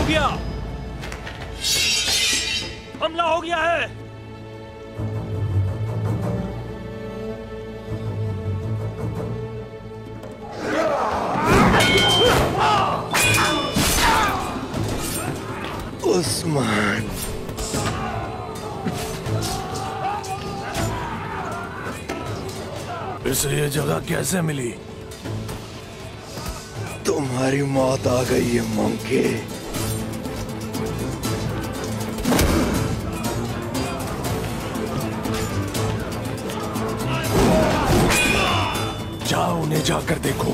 गया, हमला हो गया है। उस्मान, इसे ये जगह कैसे मिली? तुम्हारी मौत आ गई है मंके। जाओ, उन्हें जाकर देखो।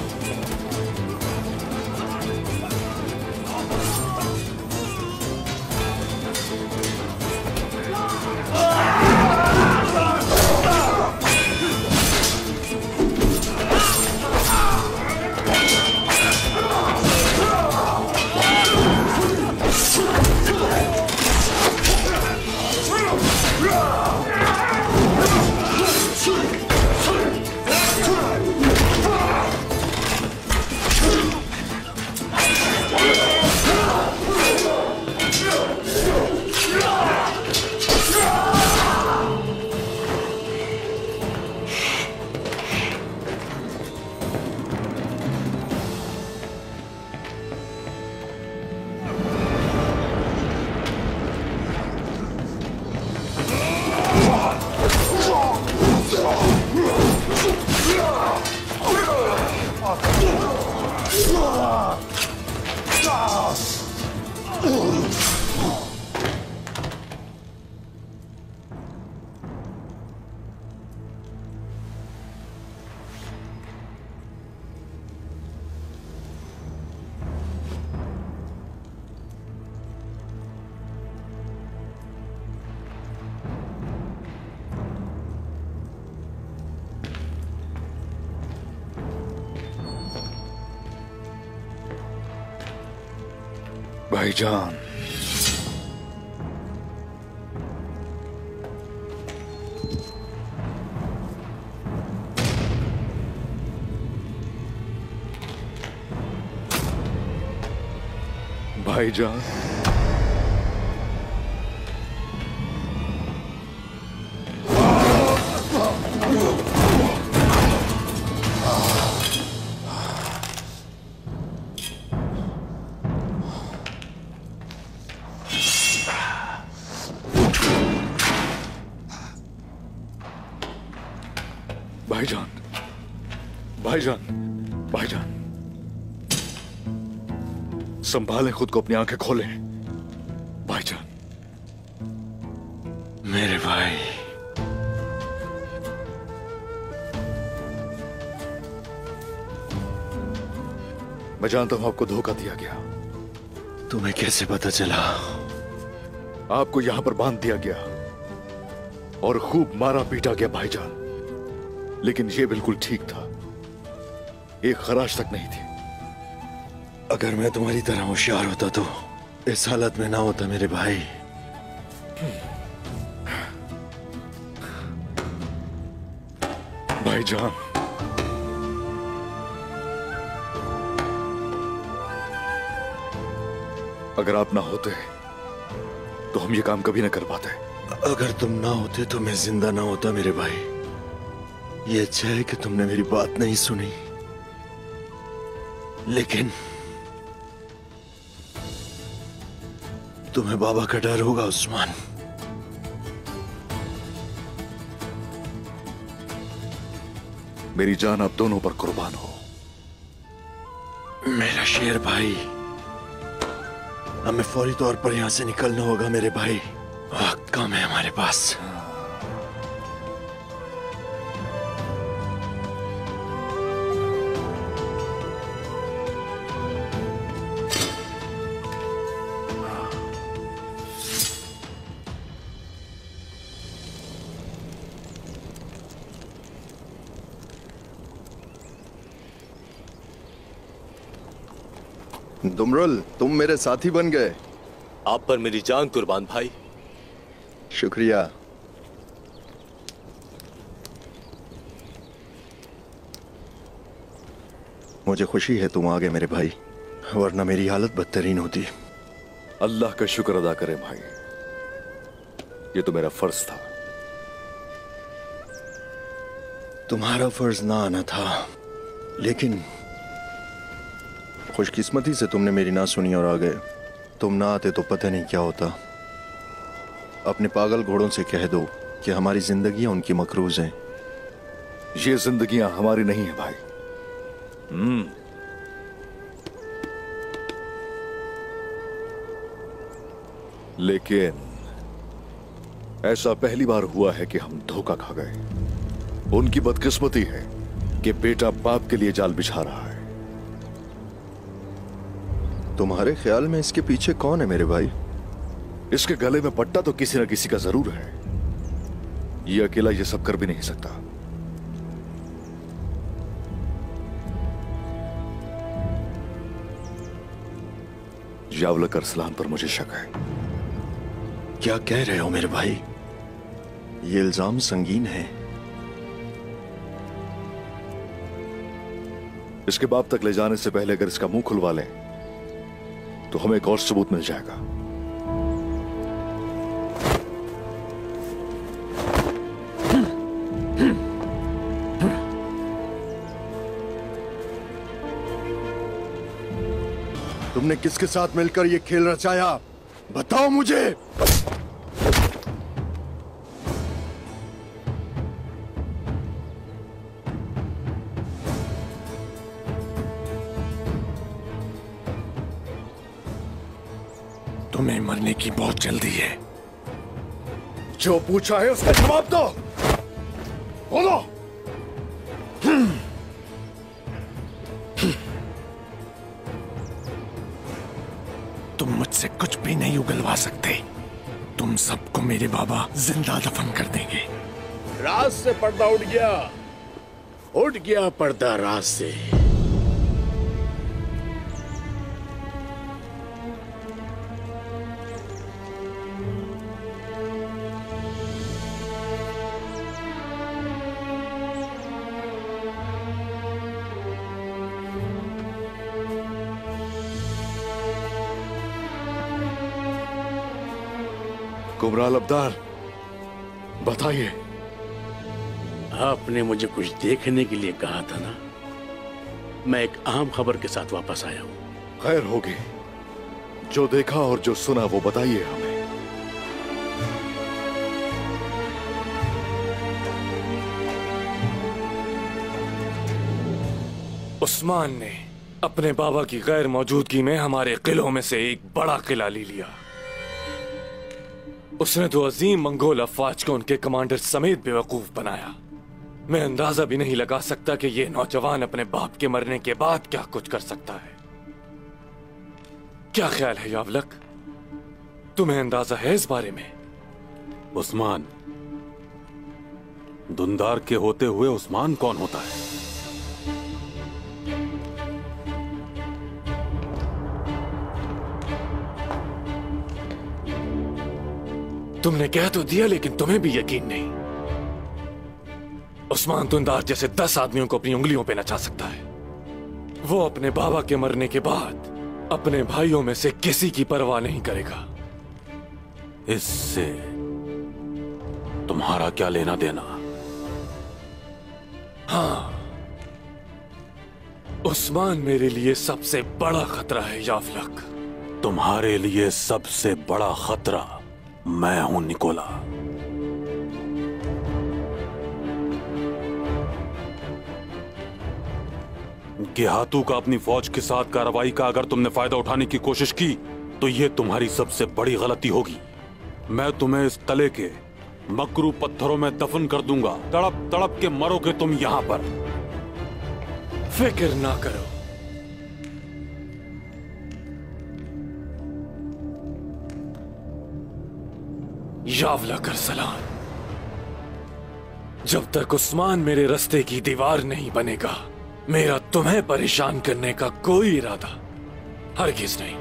भाईजान, भाईजान, भाईजान, भाईजान, भाईजान, संभालें खुद को, अपनी आंखें खोलें। भाईजान, मेरे भाई, मैं जानता हूं आपको धोखा दिया गया। तुम्हें कैसे पता चला? आपको यहां पर बांध दिया गया और खूब मारा पीटा गया भाईजान, लेकिन यह बिल्कुल ठीक था, एक खराश तक नहीं थी। अगर मैं तुम्हारी तरह होशियार होता तो इस हालत में ना होता मेरे भाई। भाईजान, अगर आप ना होते तो हम ये काम कभी ना कर पाते। अगर तुम ना होते तो मैं जिंदा ना होता मेरे भाई। ये अच्छा है कि तुमने मेरी बात नहीं सुनी, लेकिन तुम्हें बाबा का डर होगा उस्मान। मेरी जान आप दोनों पर कुर्बान हो। मेरा शेर भाई, हमें फौरी तौर पर यहां से निकलना होगा मेरे भाई। वक्त कम है हमारे पास। दुमरुल, तुम मेरे साथी बन गए। आप पर मेरी जान कुर्बान भाई। शुक्रिया। मुझे खुशी है तुम आ गए मेरे भाई, वरना मेरी हालत बदतरीन होती। अल्लाह का शुक्र अदा करें भाई, ये तो मेरा फर्ज था। तुम्हारा फर्ज ना आना था, लेकिन खुशकिस्मती से तुमने मेरी ना सुनी और आ गए। तुम ना आते तो पता नहीं क्या होता। अपने पागल घोड़ों से कह दो कि हमारी जिंदगियां उनकी मकरूज हैं। ये जिंदगियां हमारी नहीं है भाई। लेकिन ऐसा पहली बार हुआ है कि हम धोखा खा गए। उनकी बदकिस्मती है कि बेटा बाप के लिए जाल बिछा रहा है। तुम्हारे ख्याल में इसके पीछे कौन है मेरे भाई? इसके गले में पट्टा तो किसी न किसी का जरूर है। ये अकेला ये सब कर भी नहीं सकता। यावलक अरसलान पर मुझे शक है। क्या कह रहे हो मेरे भाई? ये इल्जाम संगीन है। इसके बाप तक ले जाने से पहले अगर इसका मुंह खुलवा लें तो हमें एक और सबूत मिल जाएगा। तुमने किसके साथ मिलकर ये खेल रचाया? बताओ मुझे। तुम्हें मरने की बहुत जल्दी है। जो पूछा है उसका जवाब दो। बोलो। तुम मुझसे कुछ भी नहीं उगलवा सकते। तुम सबको मेरे बाबा जिंदा दफन कर देंगे। राज से पर्दा उठ गया पर्दा राज से। कुमराल अब्दार, बताइए। आपने मुझे कुछ देखने के लिए कहा था ना, मैं एक अहम खबर के साथ वापस आया हूं। खैर होगी। जो देखा और जो सुना वो बताइए हमें। उस्मान ने अपने बाबा की गैर मौजूदगी में हमारे किलों में से एक बड़ा किला ले लिया। उसने तो अजीम मंगोल अफवाज को उनके कमांडर समेत बेवकूफ बनाया। मैं अंदाजा भी नहीं लगा सकता कि यह नौजवान अपने बाप के मरने के बाद क्या कुछ कर सकता है। क्या ख्याल है यावलक, तुम्हें अंदाजा है इस बारे में? उस्मान, दुंदार के होते हुए उस्मान कौन होता है? तुमने कह तो दिया, लेकिन तुम्हें भी यकीन नहीं। उस्मान दुंदार जैसे 10 आदमियों को अपनी उंगलियों पे नचा सकता है। वो अपने बाबा के मरने के बाद अपने भाइयों में से किसी की परवाह नहीं करेगा। इससे तुम्हारा क्या लेना देना? हाँ, उस्मान मेरे लिए सबसे बड़ा खतरा है यावलक। तुम्हारे लिए सबसे बड़ा खतरा मैं हूं निकोला। गेहातू का अपनी फौज के साथ कार्रवाई का अगर तुमने फायदा उठाने की कोशिश की तो यह तुम्हारी सबसे बड़ी गलती होगी। मैं तुम्हें इस तले के मकरू पत्थरों में दफन कर दूंगा। तड़प तड़प के मरोगे तुम यहां पर। फिक्र ना करो। यावलक अरसलान, जब तक उस्मान मेरे रास्ते की दीवार नहीं बनेगा, मेरा तुम्हें परेशान करने का कोई इरादा हरगिज नहीं।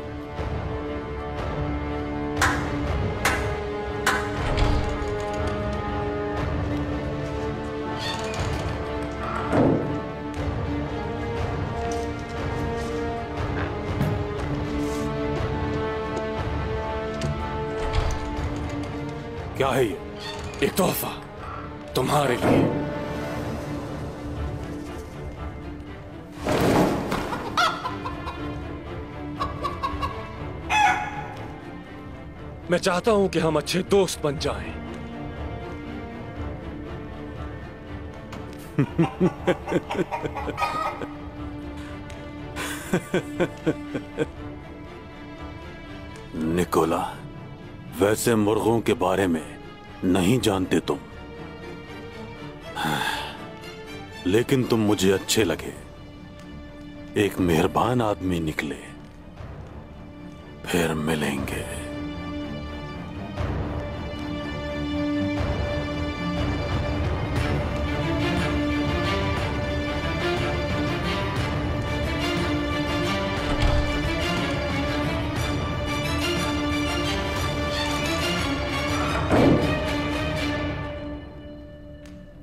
क्या है ये? एक तोहफा तुम्हारे लिए। मैं चाहता हूं कि हम अच्छे दोस्त बन जाएं। निकोला, वैसे मुर्गों के बारे में नहीं जानते तुम, लेकिन तुम मुझे अच्छे लगे। एक मेहरबान आदमी निकले। फिर मिलेंगे।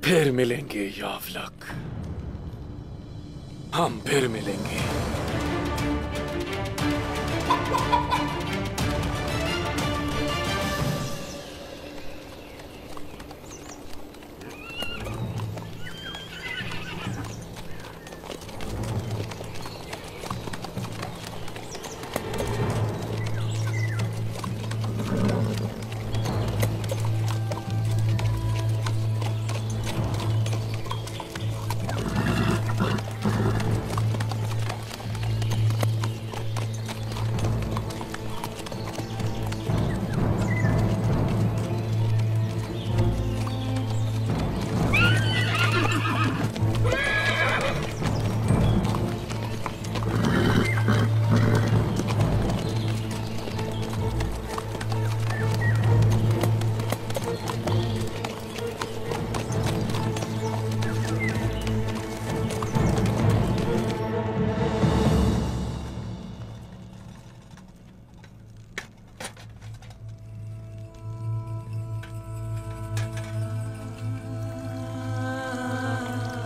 फिर मिलेंगे यावलक, हम फिर मिलेंगे।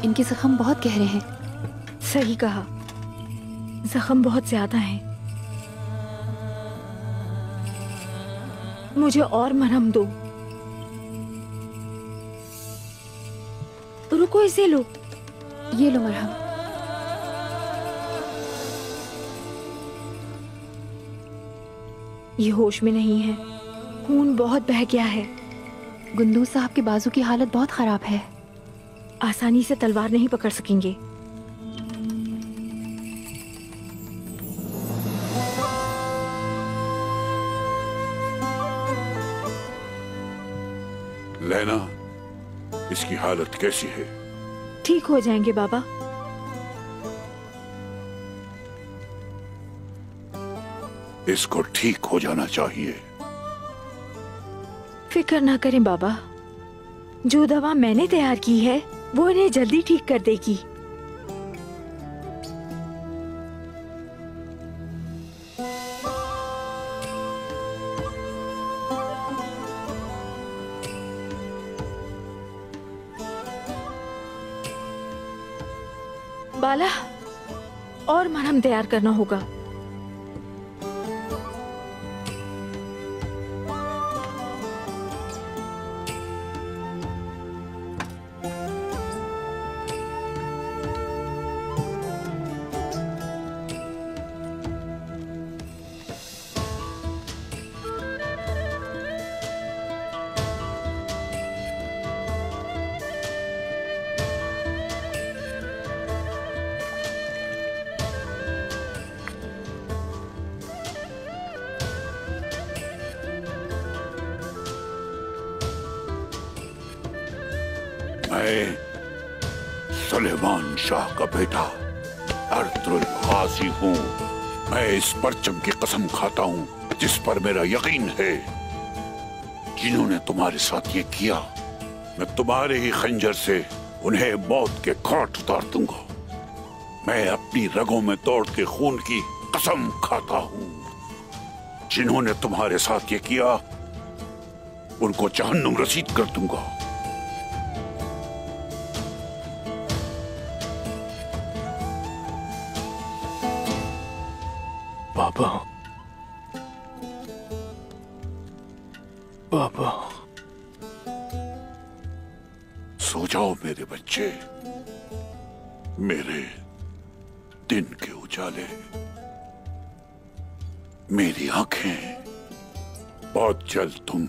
इनके जख्म बहुत गहरे हैं। सही कहा, जख्म बहुत ज्यादा हैं। मुझे और मरहम दो। रुको, इसे लो। ये लो मरहम। ये होश में नहीं है, खून बहुत बह गया है। गुंदूज साहब के बाजू की हालत बहुत खराब है। आसानी से तलवार नहीं पकड़ सकेंगे। लेना, इसकी हालत कैसी है? ठीक हो जाएंगे बाबा। इसको ठीक हो जाना चाहिए। फिक्र ना करें बाबा, जो दवा मैंने तैयार की है वो इन्हें जल्दी ठीक कर देगी। बाला, और मरहम तैयार करना होगा। मैं सुलेमान शाह का बेटा अर्तुल गाजी हूँ। मैं इस परचम की कसम खाता हूँ जिस पर मेरा यकीन है। जिन्होंने तुम्हारे साथ ये किया, मैं तुम्हारे ही खंजर से उन्हें मौत के घाट उतार दूंगा। मैं अपनी रगों में दौड़ के खून की कसम खाता हूँ। जिन्होंने तुम्हारे साथ ये किया, उनको जहन्नुम रसीद कर दूंगा। बाबा, बाबा, जाओ मेरे बच्चे, मेरे दिन के उजाले, मेरी आंखें। बहुत जल्द तुम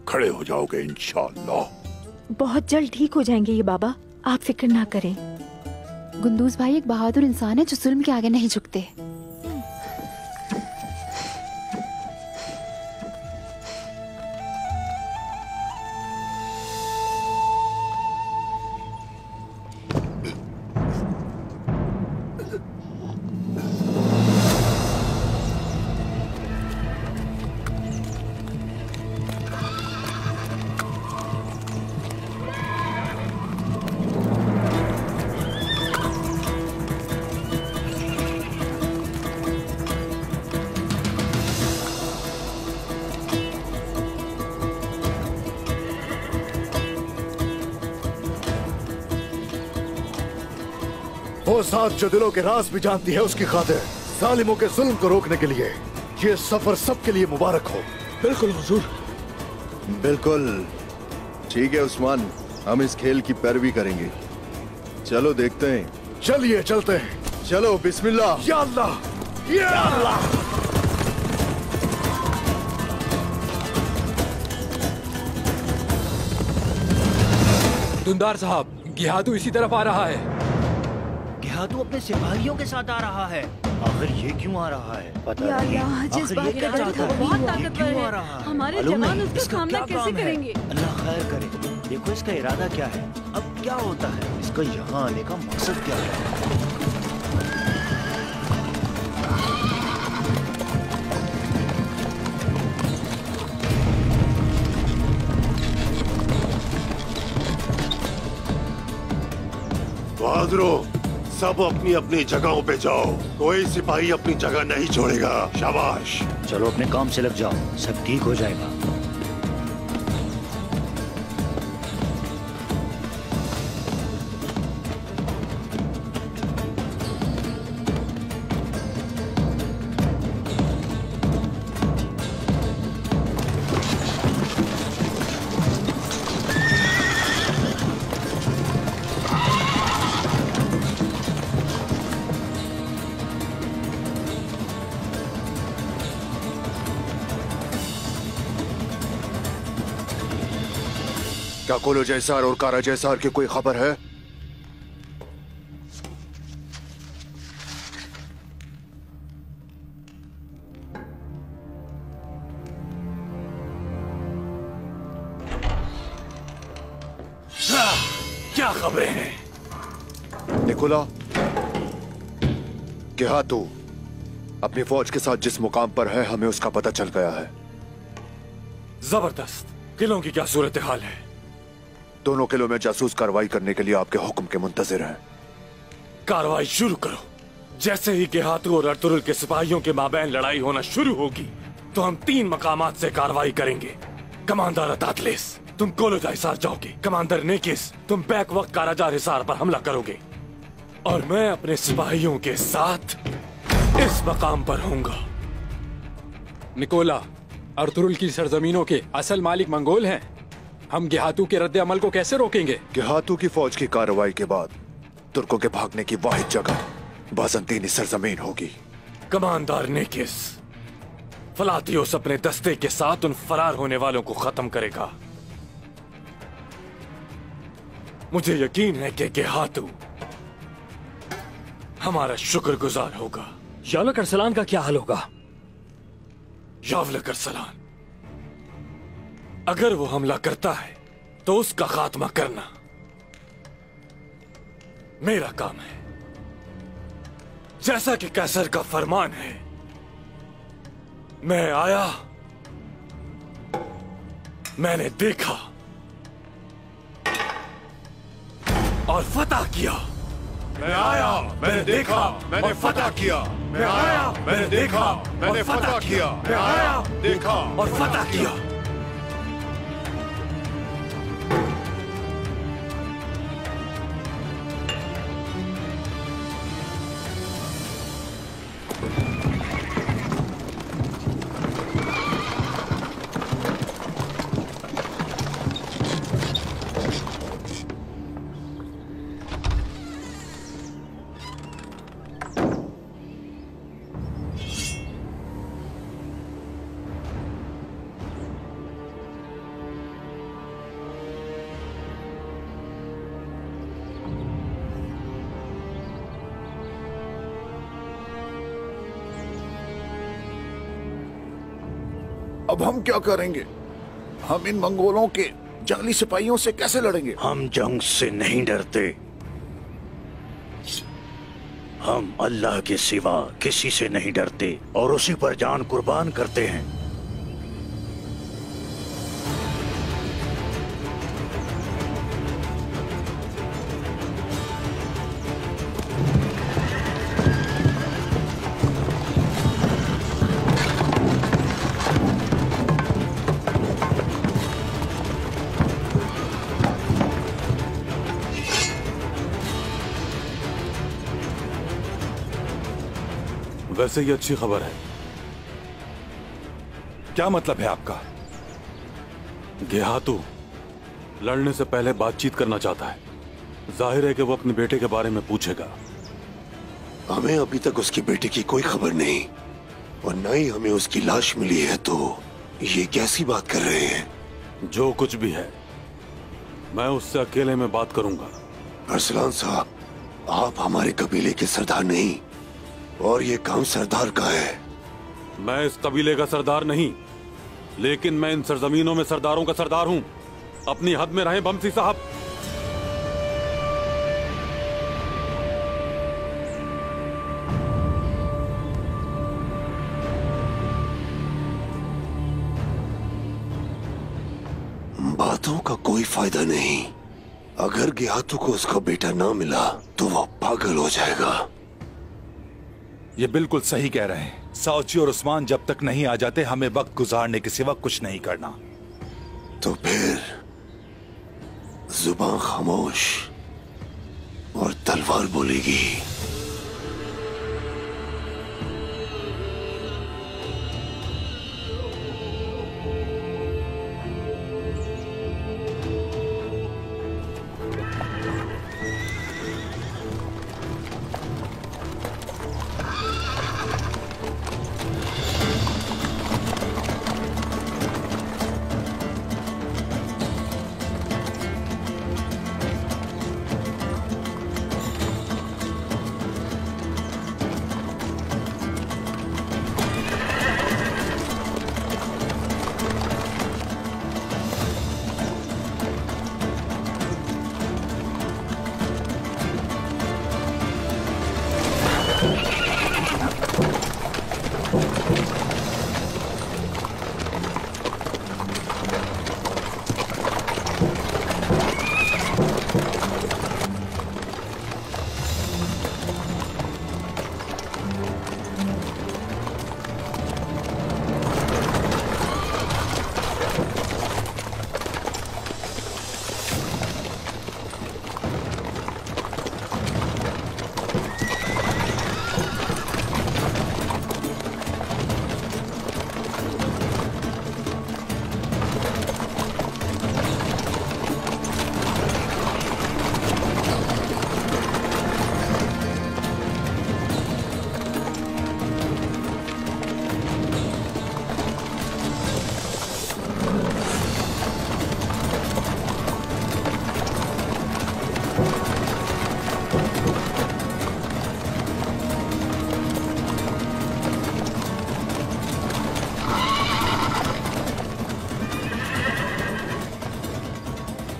खड़े हो जाओगे इंशाअल्लाह। बहुत जल्द ठीक हो जाएंगे ये बाबा, आप फिक्र ना करें। गुंदूज भाई एक बहादुर इंसान है जो जुल्म के आगे नहीं झुकते। वो साथ जो दिलों के राज भी जानती है, उसकी खातिर जालिमों के जुल्म को रोकने के लिए ये सफर सबके लिए मुबारक हो। बिल्कुल हुजूर। बिल्कुल ठीक है उस्मान, हम इस खेल की पैरवी करेंगे। चलो देखते हैं। चलिए चलते हैं। चलो बिस्मिल्लाह। या अल्लाह, या अल्लाह। दुंदार साहब, गिहातू इसी तरफ आ रहा है। गिहातू अपने सिपाहियों के साथ आ रहा है। आखिर ये क्यों आ रहा है? पता नहीं। जिस बात का डर था वो बहुत ताकतवर है। हमारे जवान उसका सामना कैसे करेंगे? अल्लाह खैर करे। देखो इसका इरादा क्या है। अब क्या होता है, इसका यहाँ आने का मकसद क्या है? बहादुरों, सब अपनी अपनी जगहों पे जाओ। कोई सिपाही अपनी जगह नहीं छोड़ेगा। शाबाश। चलो अपने काम से लग जाओ, सब ठीक हो जाएगा। क्या कोलो जैसार और कारा जैसार की कोई खबर है? क्या खबरें हैं? निकोला, गिहातू अपनी फौज के साथ जिस मुकाम पर है, हमें उसका पता चल गया है। जबरदस्त। किलों की क्या सूरत हाल है? दोनों किलों में जासूस कार्रवाई करने के लिए आपके हुक्म के मुंतजिर हैं। कार्रवाई शुरू करो। जैसे ही गिहातू और अर्तुरुल के सिपाहियों के माबैन लड़ाई होना शुरू होगी तो हम 3 मकामात से कार्रवाई करेंगे। कमांडर अतातलिस, तुम कोलोजा हिसार जाओगे। कमांडर नेकिस, तुम बैक वक्त काराजार हिसार पर हमला करोगे। और मैं अपने सिपाहियों के साथ इस मकाम पर होऊंगा। निकोला, अर्तुरुल की सरजमीनों के असल मालिक मंगोल हैं। हम गिहातू के रद्द अमल को कैसे रोकेंगे? गिहातू की फौज की कार्रवाई के बाद तुर्कों के भागने की वाहिद जगह बाजंतीनी सरजमीन होगी। कमांडर नेकिस, फलातियोस अपने दस्ते के साथ उन फरार होने वालों को खत्म करेगा। मुझे यकीन है कि गिहातू हमारा शुक्रगुजार होगा। यावलक अरसलान का क्या हाल होगा? यावलक अरसलान, अगर वो हमला करता है तो उसका खात्मा करना मेरा काम है। जैसा कि कैसर का फरमान है, मैं आया, मैंने देखा और फतह किया। मैं आया, मैंने देखा, मैंने फतह किया। मैं आया, मैंने देखा, मैंने फतह किया। मैं आया, देखा और फतह किया। अब हम क्या करेंगे? हम इन मंगोलों के जाली सिपाहियों से कैसे लड़ेंगे? हम जंग से नहीं डरते। हम अल्लाह के सिवा किसी से नहीं डरते और उसी पर जान कुर्बान करते हैं। वैसे ही अच्छी खबर है। क्या मतलब है आपका? गेहातू लड़ने से पहले बातचीत करना चाहता है। जाहिर है कि वो अपने बेटे के बारे में पूछेगा। हमें अभी तक उसकी बेटे की कोई खबर नहीं और न ही हमें उसकी लाश मिली है, तो ये कैसी बात कर रहे हैं? जो कुछ भी है, मैं उससे अकेले में बात करूंगा। अरसलान साहब, आप हमारे कबीले के सरदार नहीं और ये काम सरदार का है। मैं इस कबीले का सरदार नहीं, लेकिन मैं इन सरजमीनों में सरदारों का सरदार हूं। अपनी हद में रहें बमसी साहब। बातों का कोई फायदा नहीं। अगर गियातू को उसका बेटा ना मिला तो वो पागल हो जाएगा। ये बिल्कुल सही कह रहे हैं। साउची और उस्मान जब तक नहीं आ जाते हमें वक्त गुजारने के सिवा कुछ नहीं करना। तो फिर जुबान खामोश और तलवार बोलेगी।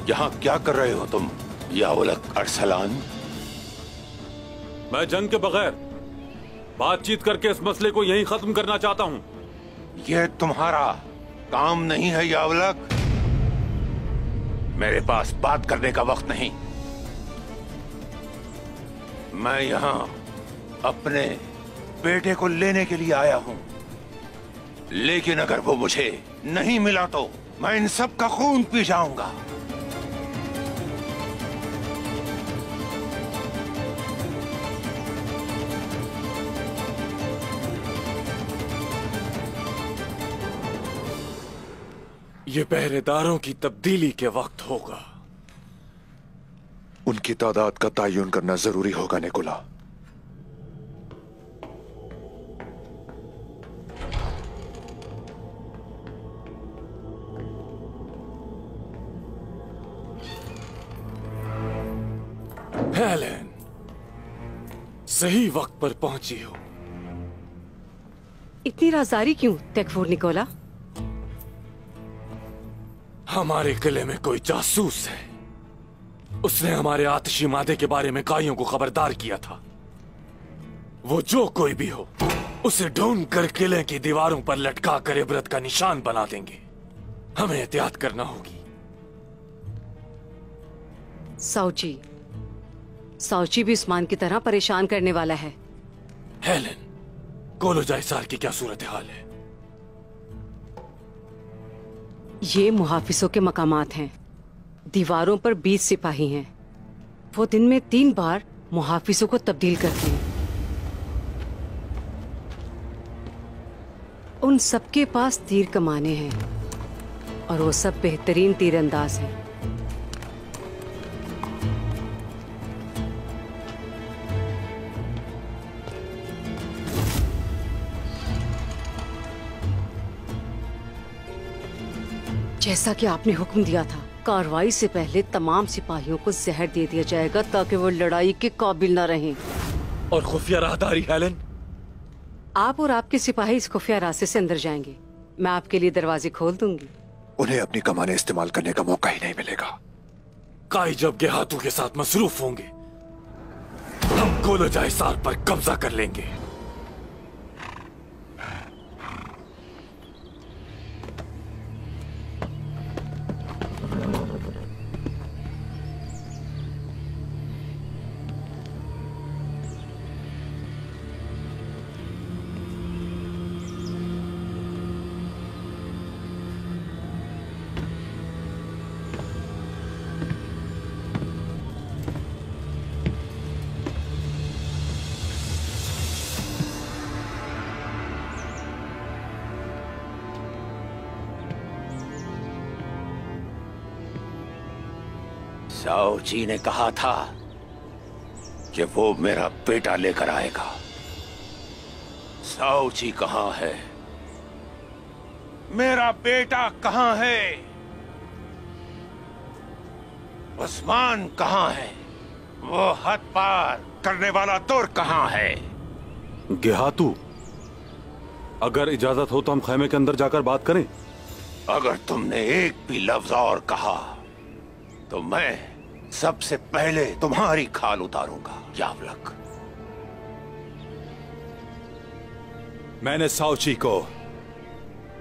यहाँ क्या कर रहे हो तुम, यावलक अरसलान? मैं जंग के बगैर बातचीत करके इस मसले को यहीं खत्म करना चाहता हूँ। यह तुम्हारा काम नहीं है यावलक। मेरे पास बात करने का वक्त नहीं। मैं यहाँ अपने बेटे को लेने के लिए आया हूँ, लेकिन अगर वो मुझे नहीं मिला तो मैं इन सब का खून पी जाऊंगा। ये पहरेदारों की तब्दीली के वक्त होगा। उनकी तादाद का तयन करना जरूरी होगा निकोला। हेलेन, सही वक्त पर पहुंची हो। इतनी राज़दारी क्यों, तेकफूर निकोला? हमारे किले में कोई जासूस है। उसने हमारे आतिशी मादे के बारे में काइयों को खबरदार किया था। वो जो कोई भी हो, उसे ढूंढ कर किले की दीवारों पर लटका कर इबरत का निशान बना देंगे। हमें एहतियात करना होगी। साउची भी उस्मान की तरह परेशान करने वाला है। हेलेन, कोलोजाइसार की क्या सूरत हाल है? ये मुहाफिजों के मकामात हैं। दीवारों पर 20 सिपाही हैं। वो दिन में 3 बार मुहाफिजों को तब्दील करते हैं। उन सबके पास तीर कमाने हैं और वो सब बेहतरीन तीरंदाज हैं। जैसा कि आपने हुक्म दिया था, कार्रवाई से पहले तमाम सिपाहियों को जहर दे दिया जाएगा ताकि वो लड़ाई के काबिल न रहें। और खुफिया राहदारी हेलेन? आप और आपके सिपाही इस खुफिया रास्ते से अंदर जाएंगे। मैं आपके लिए दरवाजे खोल दूंगी। उन्हें अपनी कमाने इस्तेमाल करने का मौका ही नहीं मिलेगा। काई जब गेहातू के साथ मसरूफ होंगे, हम कोलोजाइसार पर कब्जा कर लेंगे। साओची ने कहा था कि वो मेरा बेटा लेकर आएगा। साओची कहाँ है? मेरा बेटा कहाँ है? उस्मान कहाँ है? वो हद पार करने वाला तुर कहाँ है? गेहातू, अगर इजाजत हो तो हम खैमे के अंदर जाकर बात करें। अगर तुमने एक भी लफ्ज और कहा तो मैं सबसे पहले तुम्हारी खाल उतारूंगा, यावलक। मैंने साउची को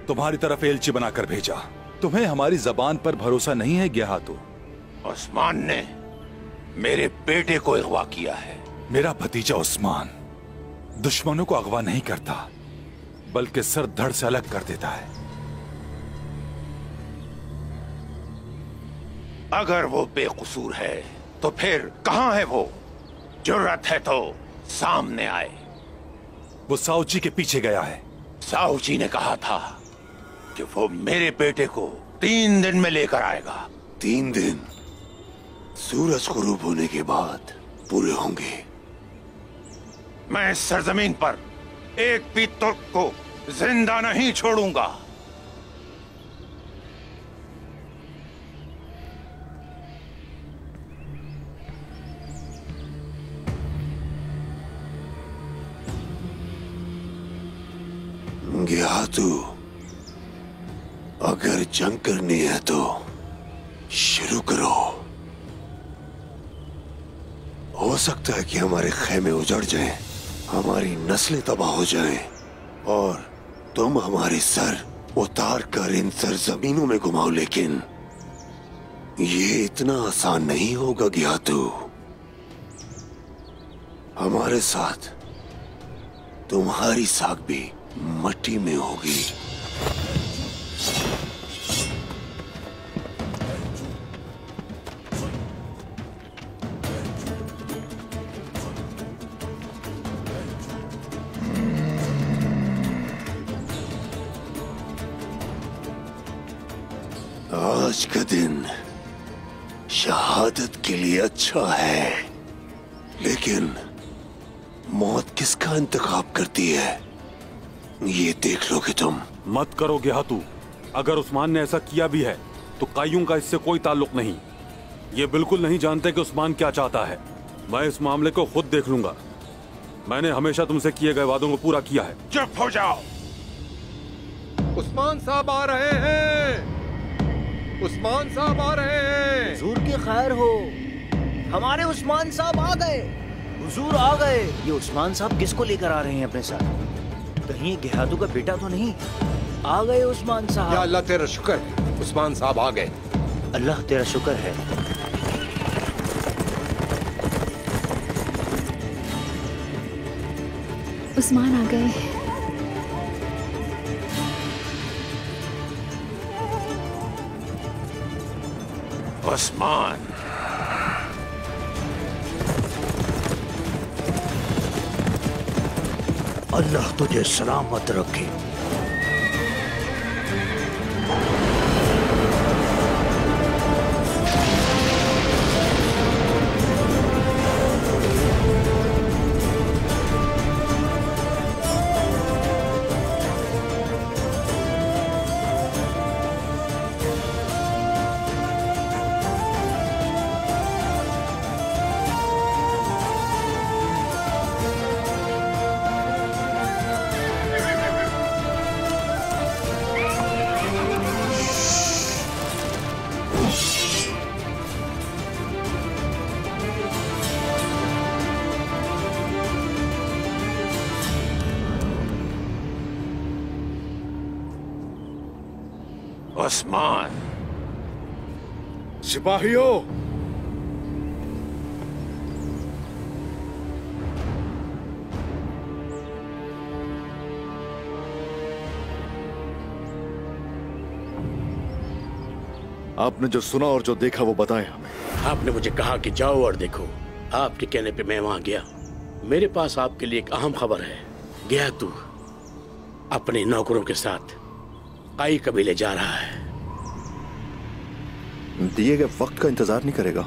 तुम्हारी तरफ एलची बनाकर भेजा। तुम्हें हमारी जबान पर भरोसा नहीं है गेहातू? उस्मान ने मेरे बेटे को अगवा किया है। मेरा भतीजा उस्मान दुश्मनों को अगवा नहीं करता, बल्कि सर धड़ से अलग कर देता है। अगर वो बेकसूर है तो फिर कहां है वो? जुर्रत है तो सामने आए। वो साउची के पीछे गया है। साउची ने कहा था कि वो मेरे बेटे को 3 दिन में लेकर आएगा। 3 दिन? सूरज गुरूब होने के बाद पूरे होंगे। मैं इस सरजमीन पर एक भी तुर्क को जिंदा नहीं छोड़ूंगा। गेहातू, अगर जंग करनी है तो शुरू करो। हो सकता है कि हमारे खेमे उजड़ जाएं, हमारी नस्लें तबाह हो जाएं और तुम हमारे सर उतार कर इन सरजमीनों में घुमाओ, लेकिन ये इतना आसान नहीं होगा गेहातू। हमारे साथ तुम्हारी साख भी मट्टी में होगी। आज का दिन शहादत के लिए अच्छा है, लेकिन मौत किसका इंतखाब करती है ये देख लोगे तुम। मत करो गेहातू। अगर उस्मान ने ऐसा किया भी है तो काइयों का इससे कोई ताल्लुक नहीं। ये बिल्कुल नहीं जानते कि उस्मान क्या चाहता है। मैं इस मामले को खुद देख लूंगा। मैंने हमेशा तुमसे किए गए वादों को पूरा किया है। चुप हो जाओ। उस्मान साहब आ रहे हैं। उस्मान साहब आ रहे हैं। हुजूर की खैर हो, हमारे उस्मान साहब आ गए। हुजूर आ गए। ये उस्मान साहब किसको लेकर आ रहे हैं अपने साथ? कहीं गेहातू का बेटा तो नहीं? आ गए उस्मान साहब। या अल्लाह तेरा शुक्र है, उस्मान साहब आ गए। अल्लाह तेरा शुक्र है। उस्मान आ गए। उस्मान, अल्लाह तुझे सलामत रखे। उस्मान, सिपाहियों, आपने जो सुना और जो देखा वो बताएं हमें। आपने मुझे कहा कि जाओ और देखो। आपके कहने पे मैं वहां गया। मेरे पास आपके लिए एक अहम खबर है। गया तू अपने नौकरों के साथ काई कबीले जा रहा है। दिए गए वक्त का इंतजार नहीं करेगा।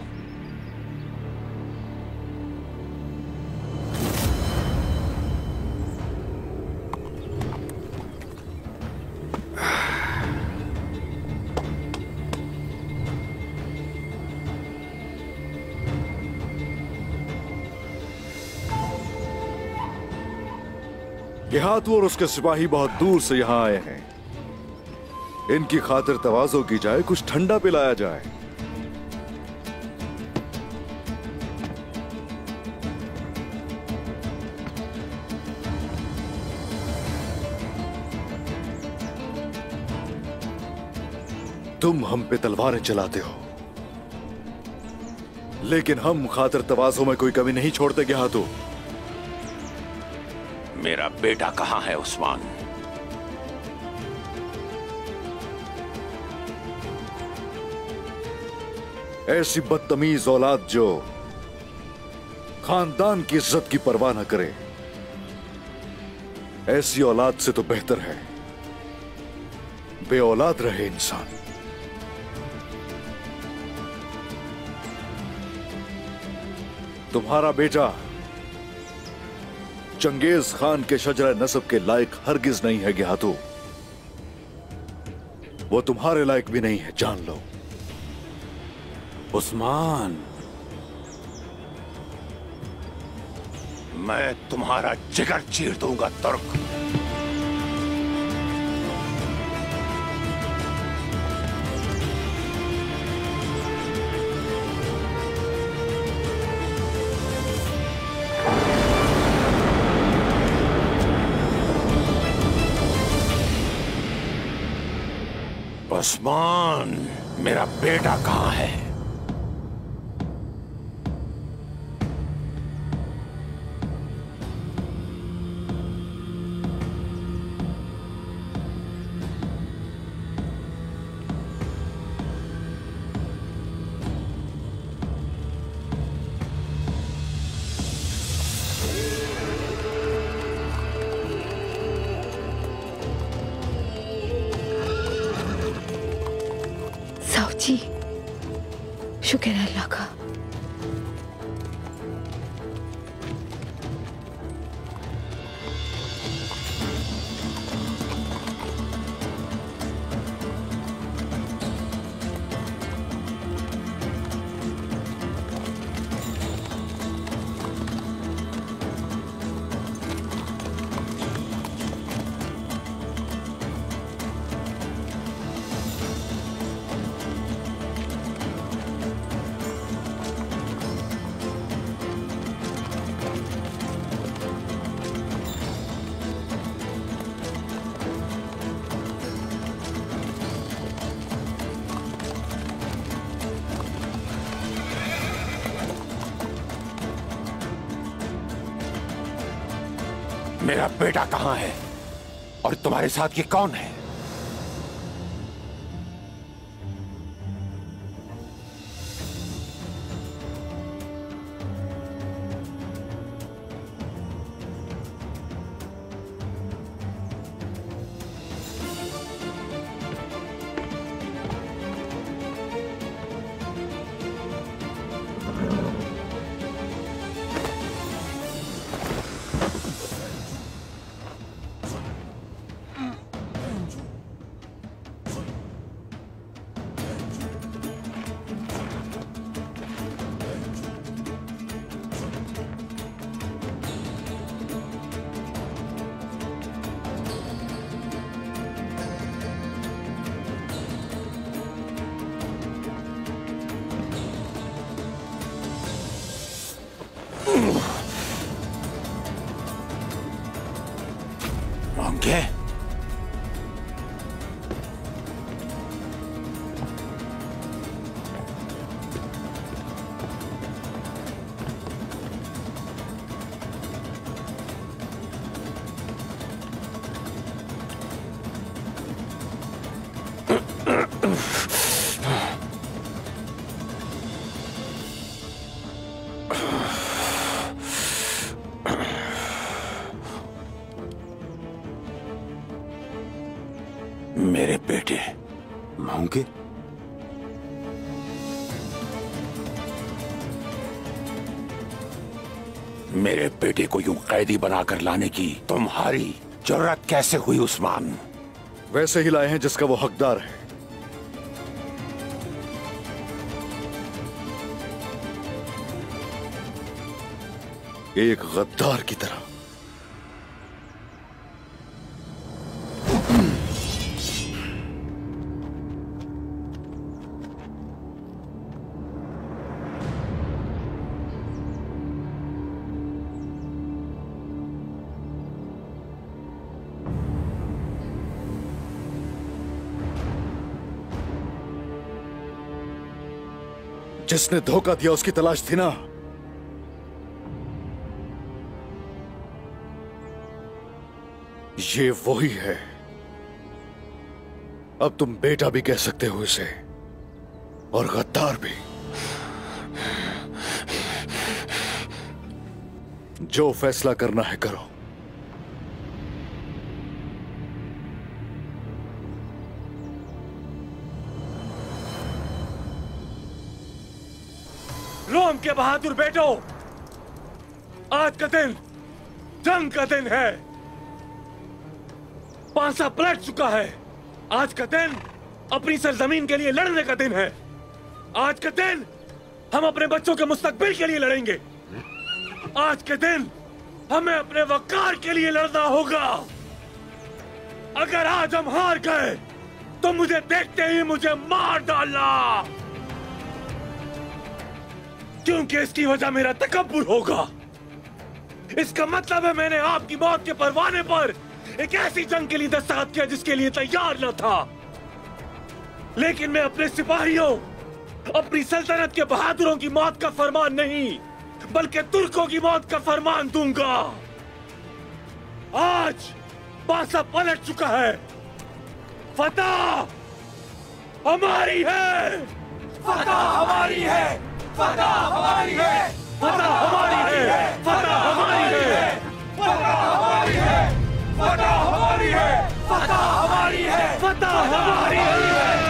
गेहातू और उसके सिपाही बहुत दूर से यहां आए हैं। इनकी खातिर तवाज़ो की जाए, कुछ ठंडा पिलाया जाए। तुम हम पे तलवारें चलाते हो, लेकिन हम खातिर तवाज़ो में कोई कमी नहीं छोड़ते गेहातू। मेरा बेटा कहाँ है उस्मान? ऐसी बदतमीज औलाद जो खानदान की इज्जत की परवाह न करे, ऐसी औलाद से तो बेहतर है बे औलाद रहे इंसान। तुम्हारा बेटा चंगेज खान के शजरा नसब के लायक हरगिज नहीं है गेहातू। वो तुम्हारे लायक भी नहीं है, जान लो। उस्मान, मैं तुम्हारा जिगर चीर दूंगा तुर्क। उस्मान, मेरा बेटा कहाँ है? जी, शुक्र है अल्लाह का। मेरा बेटा कहाँ है और तुम्हारे साथ ये कौन है? मंगे, मेरे बेटे मंगे, मेरे बेटे को यूं कैदी बनाकर लाने की तुम्हारी जरूरत कैसे हुई उस्मान? वैसे ही लाए हैं जिसका वो हकदार है। एक गद्दार की तरह। जिसने धोखा दिया उसकी तलाश थी ना? ये वही है। अब तुम बेटा भी कह सकते हो इसे, और गद्दार भी। जो फैसला करना है करो। रोम के बहादुर बेटो, आज का दिन जंग का दिन है। पासा पलट चुका है। आज का दिन अपनी सरजमीन के लिए लड़ने का दिन है। आज के दिन हम अपने बच्चों के मुस्तकबिल के लिए लड़ेंगे। आज के दिन हमें अपने वकार के लिए लड़ना होगा। अगर आज हम हार गए तो मुझे देखते ही मुझे मार डालना, क्योंकि इसकी वजह मेरा तकब्बुर होगा। इसका मतलब है मैंने आपकी मौत के परवाने पर एक ऐसी जंग के लिए दस्तखत किया जिसके लिए तैयार न था। लेकिन मैं अपने सिपाहियों, अपनी सल्तनत के बहादुरों की मौत का फरमान नहीं, बल्कि तुर्कों की मौत का फरमान दूंगा। आज पासा पलट चुका है। फतह हमारी है। फतह हमारी है। फतह हमारी है। फतह हमारी है। फतह हमारी है। फतह हमारी है। फतह हमारी है। फतह हमारी है। फतह हमारी है। फतह हमारी है। फतह हमारी है।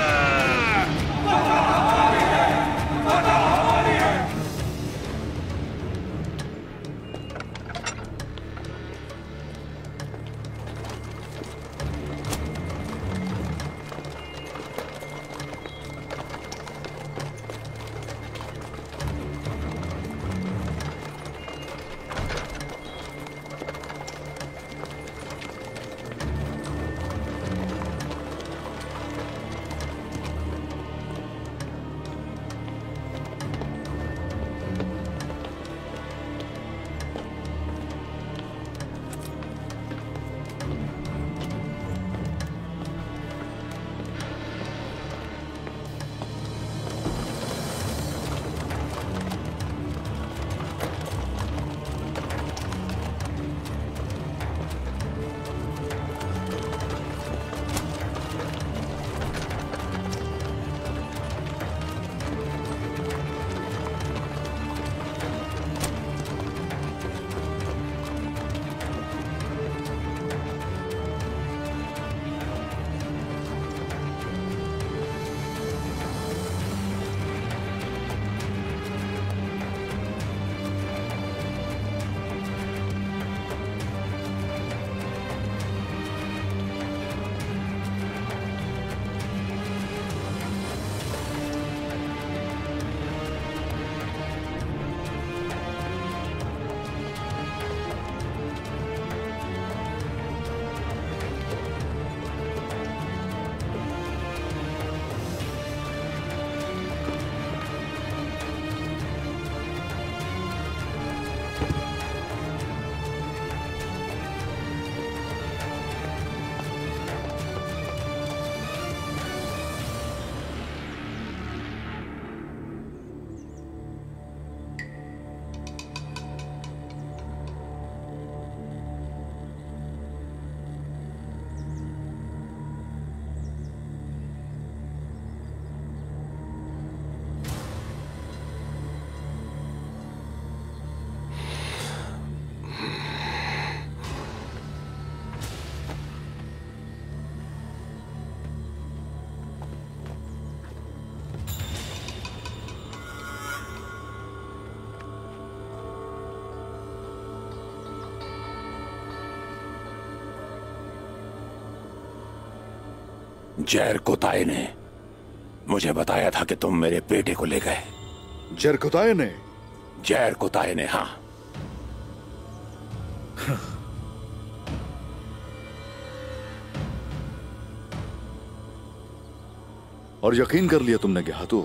जैर कोताए ने मुझे बताया था कि तुम मेरे बेटे को ले गए। जैर कोताए ने? जैर कोताए ने, हाँ। और यकीन कर लिया तुमने गेहातू?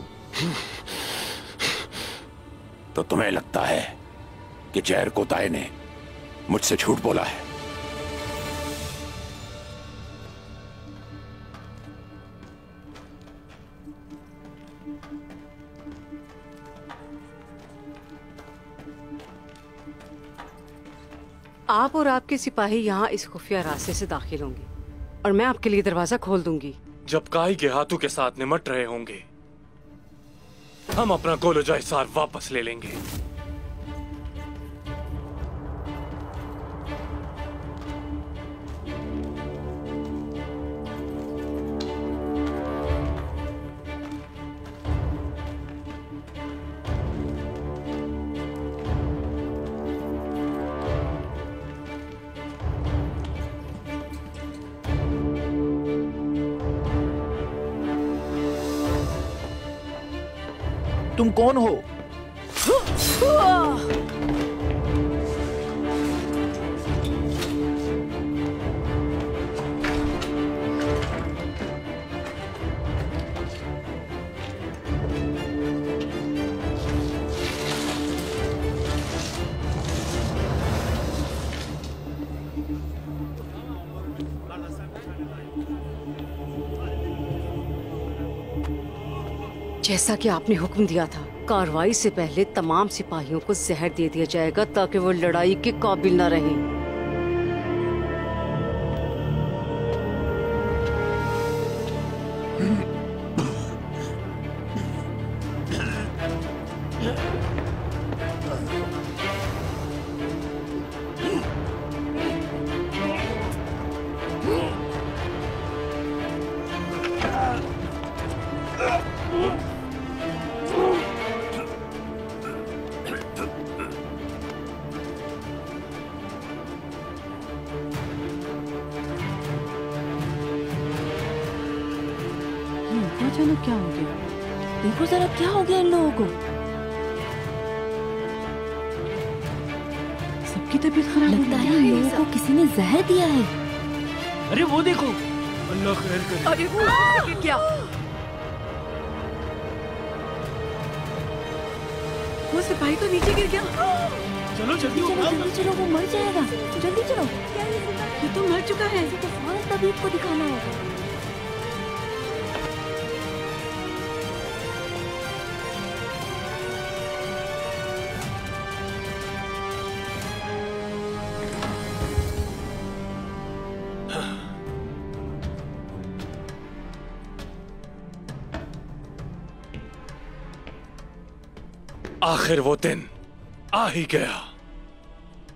तो तुम्हें लगता है कि जैर कोताए ने मुझसे झूठ बोला है? आप और आपके सिपाही यहाँ इस खुफिया रास्ते से दाखिल होंगे और मैं आपके लिए दरवाजा खोल दूंगी। जब काई गेहातू के साथ निमट रहे होंगे, हम अपना कोलोजा हिसार वापस ले लेंगे। तुम कौन हो? जैसा कि आपने हुक्म दिया था, कार्रवाई से पहले तमाम सिपाहियों को जहर दे दिया जाएगा ताकि वो लड़ाई के काबिल न रहें। चलो क्या हो गया? देखो जरा क्या हो गया इन लोगों को। सबकी तबीयत खराब लगता है इन लोगों को किसी ने जहर दिया है। अरे वो देखो, अल्लाह खैर करे। अरे वो क्या? वो सिपाही तो नीचे गिर गया। चलो जल्दी जल्दी चलो, वो मर जाएगा। जल्दी चलो। ये तो मर चुका है। तो फौरन तबीब को दिखाना होगा। आखिर वो दिन आ ही गया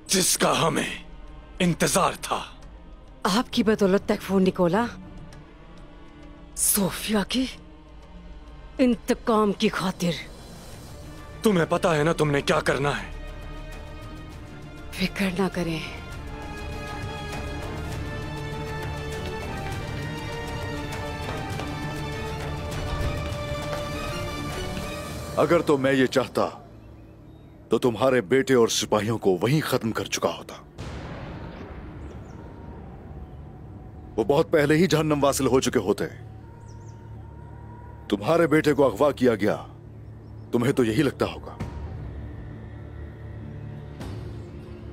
जिसका हमें इंतजार था। आपकी बदौलत तकफूर निकोला सोफिया की इंतकाम की खातिर। तुम्हें पता है ना तुमने क्या करना है? फिक्र ना करें। अगर तो मैं ये चाहता तो तुम्हारे बेटे और सिपाहियों को वहीं खत्म कर चुका होता। वो बहुत पहले ही जहन्नम वासिल हो चुके होते। तुम्हारे बेटे को अगवा किया गया, तुम्हें तो यही लगता होगा।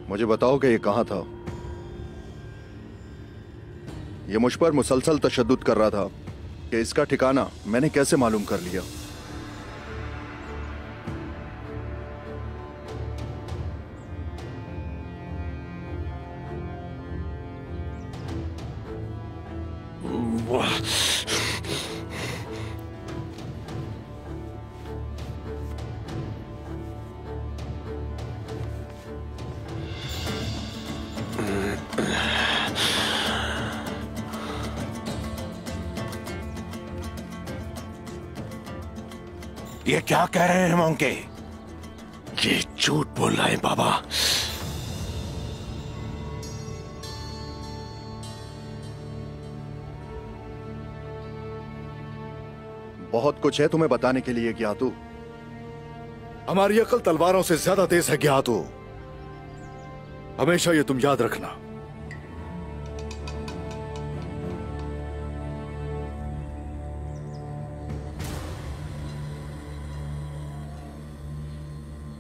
मुझे बताओ कि ये कहां था? ये मुझ पर मुसलसल तशद्दुद कर रहा था कि इसका ठिकाना मैंने कैसे मालूम कर लिया? ये क्या कह रहे हैं मोंके? ये झूठ बोल रहे हैं बाबा। बहुत कुछ है तुम्हें बताने के लिए गियातू। हमारी अकल तलवारों से ज्यादा तेज है गियातू। हमेशा ये तुम याद रखना।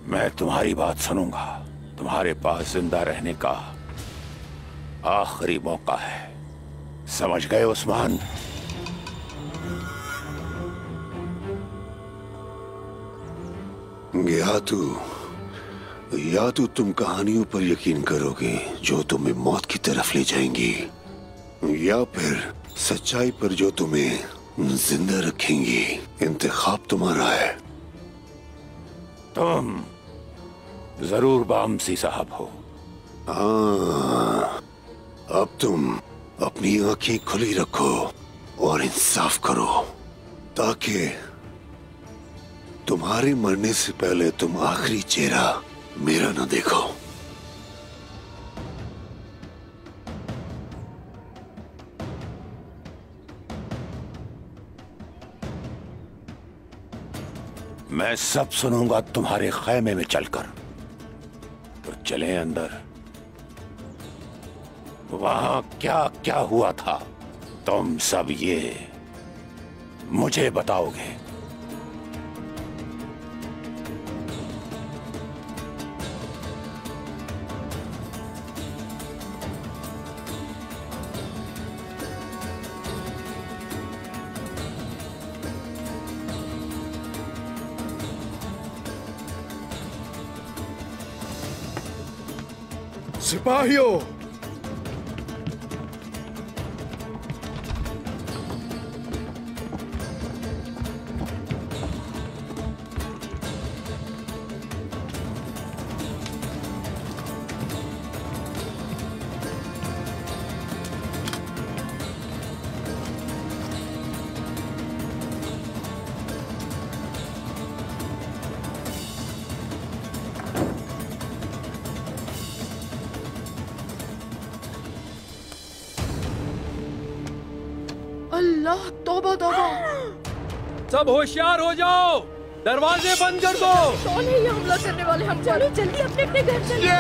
मैं तुम्हारी बात सुनूंगा। तुम्हारे पास जिंदा रहने का आखिरी मौका है, समझ गए उस्मान? गियातू, या तो तुम कहानियों पर यकीन करोगे जो तुम्हें मौत की तरफ ले जाएंगी, या फिर सच्चाई पर जो तुम्हें जिंदा रखेंगी। इंतखाब तुम्हारा है। तुम जरूर बामसी साहब हो। हाँ, अब तुम अपनी आंखें खुली रखो और इंसाफ करो, ताकि तुम्हारे मरने से पहले तुम आखिरी चेहरा मेरा न देखो। मैं सब सुनूंगा तुम्हारे खैमे में चलकर। तो चले अंदर। वहां क्या क्या हुआ था तुम सब ये मुझे बताओगे। सिपाहियों, अल्लाह, तौबा तौबा। सब होशियार हो जाओ, दरवाजे बंद कर दो। कौन है ये हमला करने वाले? हम चलो जल्दी अपने अपने घर चलो।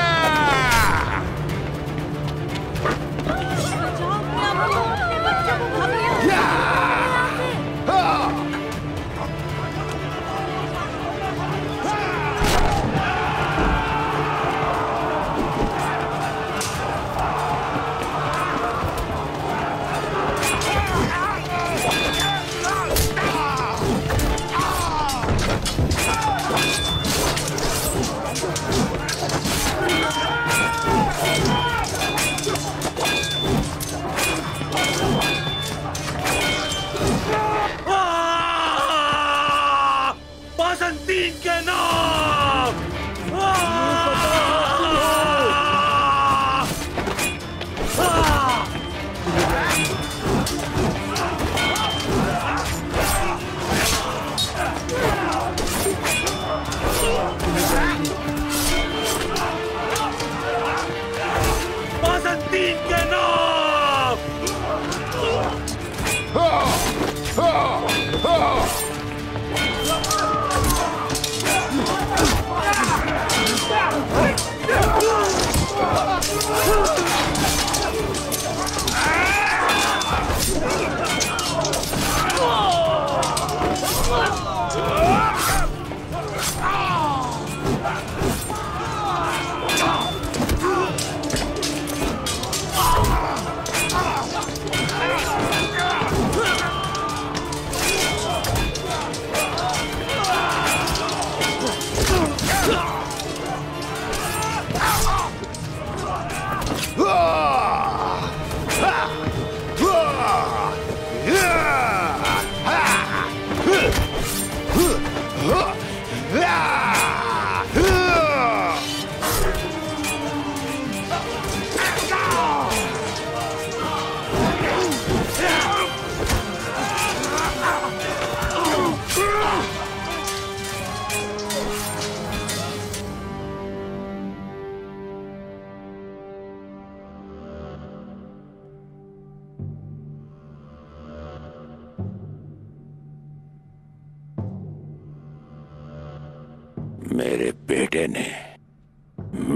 मेरे बेटे ने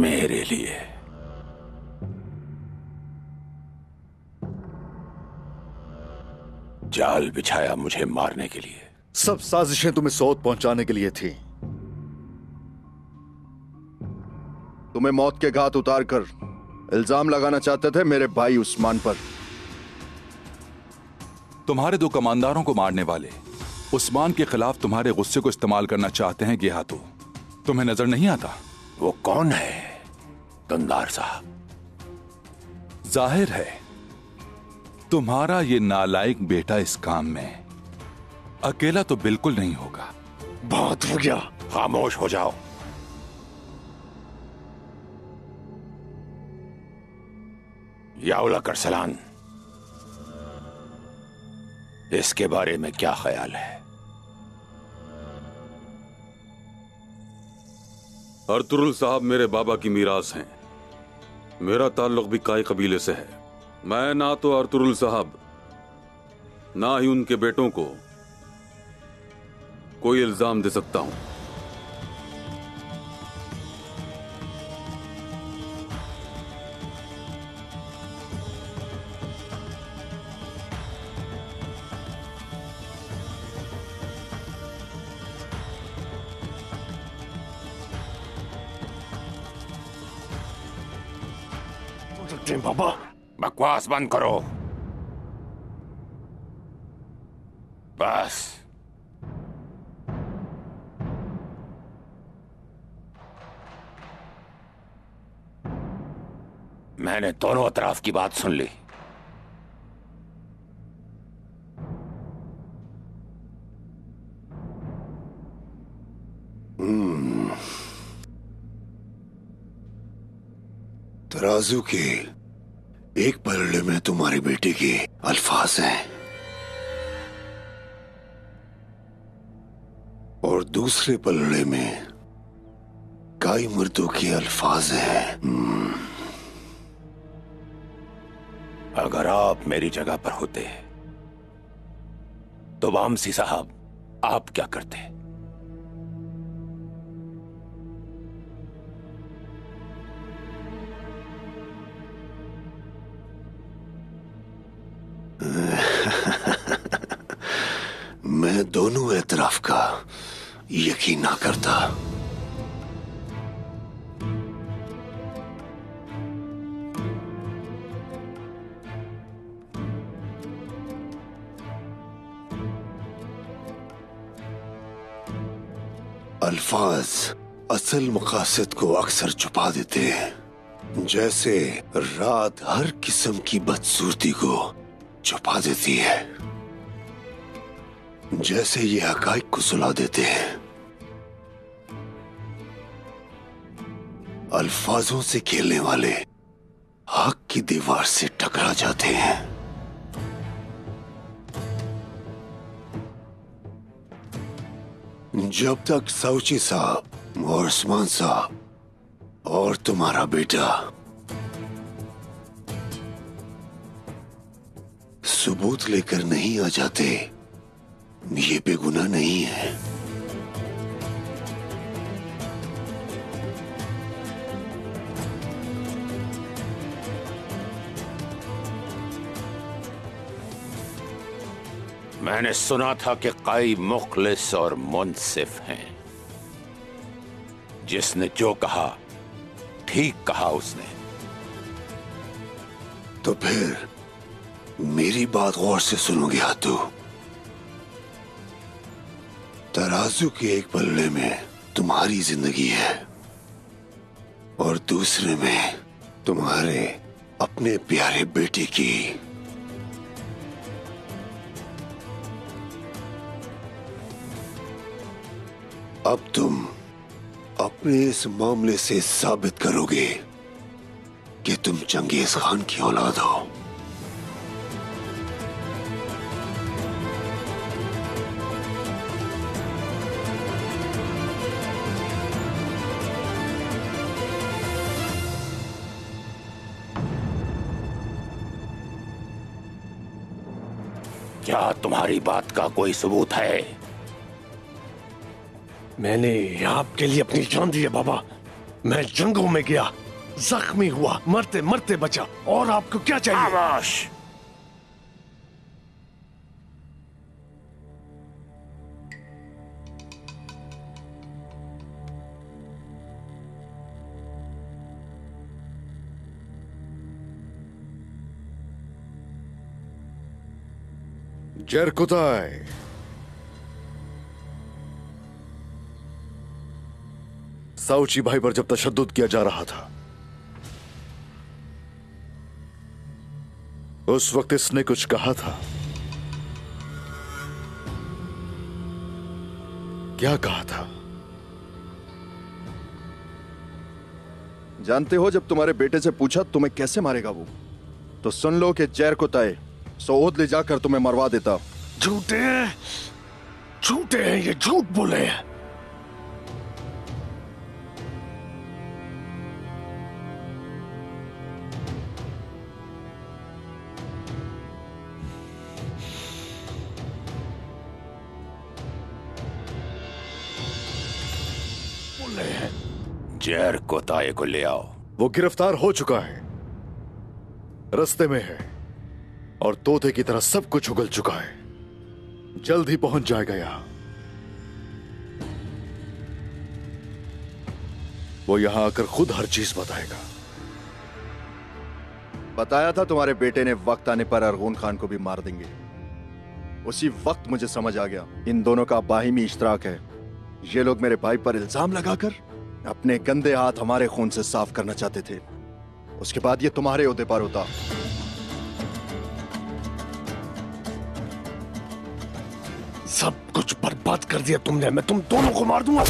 मेरे लिए जाल बिछाया मुझे मारने के लिए। सब साजिशें तुम्हें सौत पहुंचाने के लिए थी। तुम्हें मौत के घाट उतारकर इल्जाम लगाना चाहते थे मेरे भाई उस्मान पर। तुम्हारे दो कमांडरों को मारने वाले उस्मान के खिलाफ तुम्हारे गुस्से को इस्तेमाल करना चाहते हैं गेहातू। तुम्हें नजर नहीं आता? वो कौन है गंदार साहब? जाहिर है तुम्हारा ये नालायक बेटा इस काम में अकेला तो बिल्कुल नहीं होगा। बहुत हो गया, खामोश हो जाओ। याउला करसलान, इसके बारे में क्या ख्याल है? अर्तुरुल साहब मेरे बाबा की मीरास हैं। मेरा ताल्लुक भी काई कबीले से है। मैं ना तो अर्तुरुल साहब ना ही उनके बेटों को कोई इल्जाम दे सकता हूं। बाबा, बकवास बंद करो। बस मैंने दोनों अतराफ की बात सुन ली। तराजू के एक पलड़े में तुम्हारे बेटे के अल्फाज हैं और दूसरे पलड़े में काई मर्दों के अल्फाज हैं। अगर आप मेरी जगह पर होते तो वामसी साहब आप क्या करते? मैं दोनों एतराफ का यकीन ना करता। अल्फाज असल मकासद को अक्सर छुपा देते हैं, जैसे रात हर किस्म की बदसूरती को छुपा देती है, जैसे ये हकाइक को सुला देते हैं। अल्फाजों से खेलने वाले हक की दीवार से टकरा जाते हैं। जब तक साउची साहब और उस्मान साहब और तुम्हारा बेटा सबूत लेकर नहीं आ जाते, ये बेगुनाह नहीं है। मैंने सुना था कि काई मुखलिस और मुनसिफ हैं। जिसने जो कहा ठीक कहा उसने। तो फिर मेरी बात गौर से सुनोगे हाथू? तराजू के एक पल्ले में तुम्हारी जिंदगी है और दूसरे में तुम्हारे अपने प्यारे बेटे की। अब तुम अपने इस मामले से साबित करोगे कि तुम चंगेज खान की औलाद हो। क्या तुम्हारी बात का कोई सबूत है? मैंने आपके लिए अपनी जान दी है बाबा। मैं जंगों में गया, जख्मी हुआ, मरते मरते बचा, और आपको क्या चाहिए? आवाश। जरकुताय, साउची भाई पर जब तशद्दुद किया जा रहा था उस वक्त इसने कुछ कहा था। क्या कहा था? जानते हो, जब तुम्हारे बेटे से पूछा तुम्हें कैसे मारेगा वो, तो सुन लो कि जैर को तय सऊद ले जाकर तुम्हें मरवा देता। झूठे हैं, झूठे हैं, ये झूठ बोले हैं। जैर को ताए को ले आओ। वो गिरफ्तार हो चुका है, रास्ते में है, और तोते की तरह सब कुछ उगल चुका है। जल्द ही पहुंच जाएगा यहां। वो यहां आकर खुद हर चीज बताएगा। बताया था तुम्हारे बेटे ने वक्त आने पर अरगून खान को भी मार देंगे। उसी वक्त मुझे समझ आ गया इन दोनों का बाहिमी इश्तराक है। ये लोग मेरे भाई पर इल्जाम लगाकर अपने गंदे हाथ हमारे खून से साफ करना चाहते थे। उसके बाद ये तुम्हारे ओहदे पर होता। सब कुछ बर्बाद कर दिया तुमने। मैं तुम दोनों को मार दूंगा।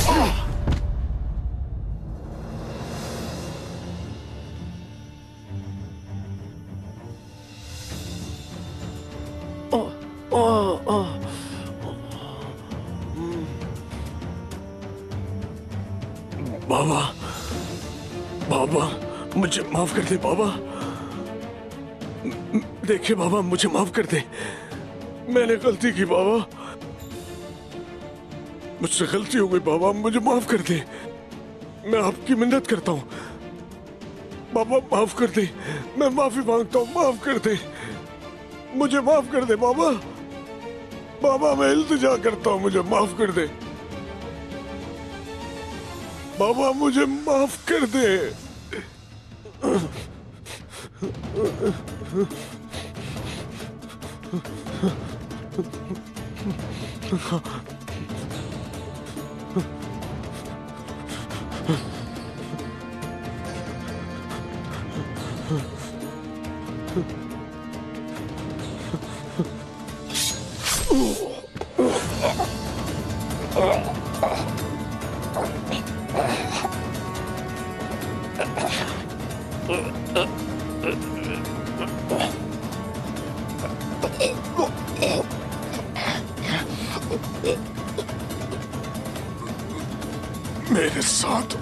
बाबा, बाबा, मुझे माफ कर दे बाबा। देखिए बाबा, मुझे माफ कर दे। मैंने गलती की बाबा, मुझसे गलती हो गई बाबा, मुझे माफ कर दे। मैं आपकी मिन्नत करता हूँ बाबा, माफ कर दे। मैं माफी मांगता हूँ, माफ कर दे, मुझे माफ कर दे बाबा। बाबा मैं इल्तिजा करता हूँ, मुझे माफ कर दे बाबा, मुझे माफ कर दे। मेरे साथ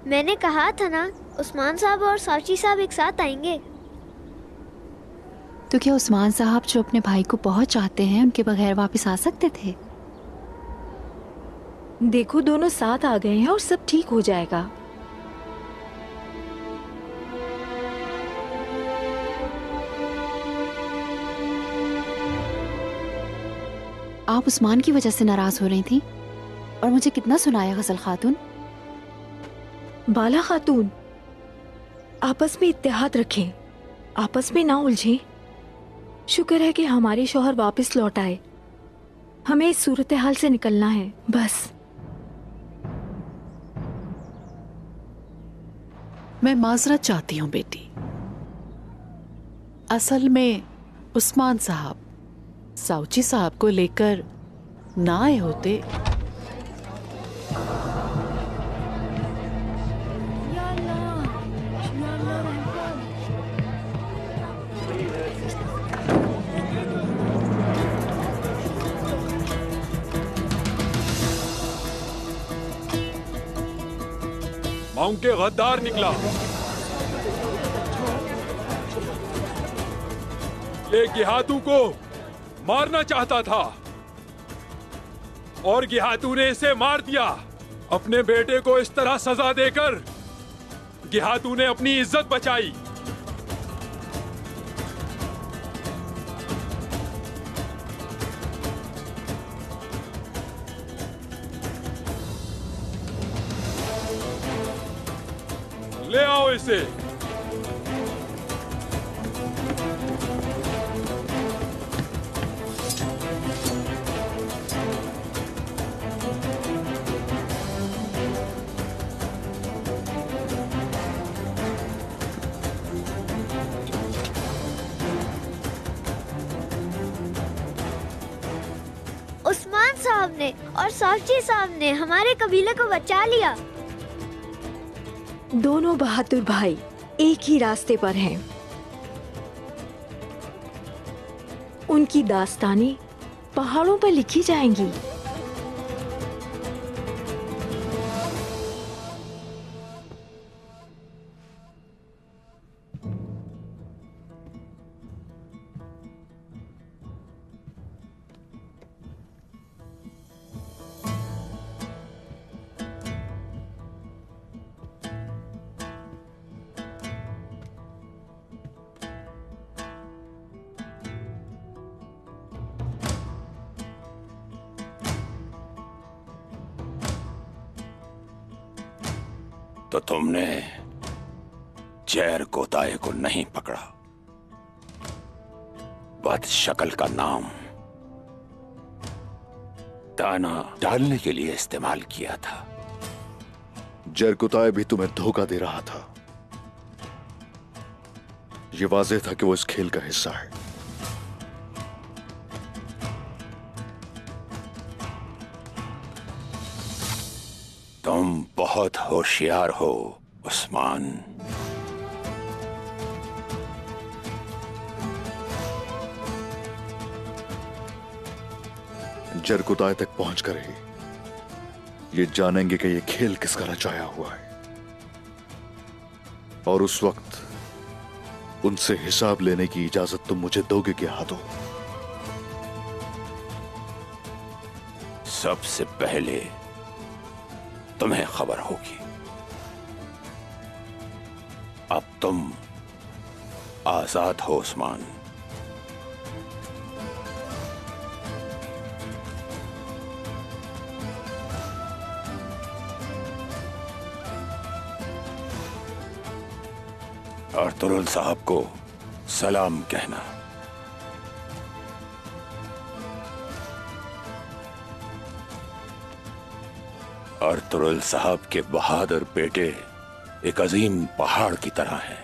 मैंने कहा था ना, उस्मान साहब और साची साहब एक साथ आएंगे। तो क्या उस्मान साहब जो अपने भाई को बहुत चाहते हैं, उनके बगैर वापस आ सकते थे? देखो दोनों साथ आ गए हैं और सब ठीक हो जाएगा। आप उस्मान की वजह से नाराज हो रही थी और मुझे कितना सुनाया गजल खातून। बाला खातून, आपस में इत्तेहाद रखें, आपस में ना उलझें। शुक्र है कि हमारे शौहर वापस लौट आए। हमें इस सूरत हाल से निकलना है बस। मैं माजरत चाहती हूँ बेटी। असल में उस्मान साहब साउची साहब को लेकर ना आए होते। माउंट के गद्दार निकला। ये गिहातू को मारना चाहता था और गिहातू ने इसे मार दिया। अपने बेटे को इस तरह सजा देकर गिहातू ने अपनी इज्जत बचाई। ले आओ इसे। उस्मान साहब ने और सावची साहब ने हमारे कबीले को बचा लिया। दोनों बहादुर भाई एक ही रास्ते पर हैं। उनकी दास्तानें पहाड़ों पर लिखी जाएंगी। तो तुमने जैर गोताए को नहीं पकड़ा, बद शक्ल का नाम दाना डालने के लिए इस्तेमाल किया था। जरकुताए भी तुम्हें धोखा दे रहा था। ये वाज़ेह था कि वो इस खेल का हिस्सा है। तुम बहुत होशियार हो उस्मान। जरकुताए तक पहुंचकर ही ये जानेंगे कि ये खेल किसका रचाया हुआ है, और उस वक्त उनसे हिसाब लेने की इजाजत तुम मुझे दोगे क्या हाथों? सबसे पहले तुम्हें खबर होगी। अब तुम आजाद हो उस्मान। और तुरुल साहब को सलाम कहना। और तुरुल साहब के बहादुर बेटे एक अजीम पहाड़ की तरह हैं,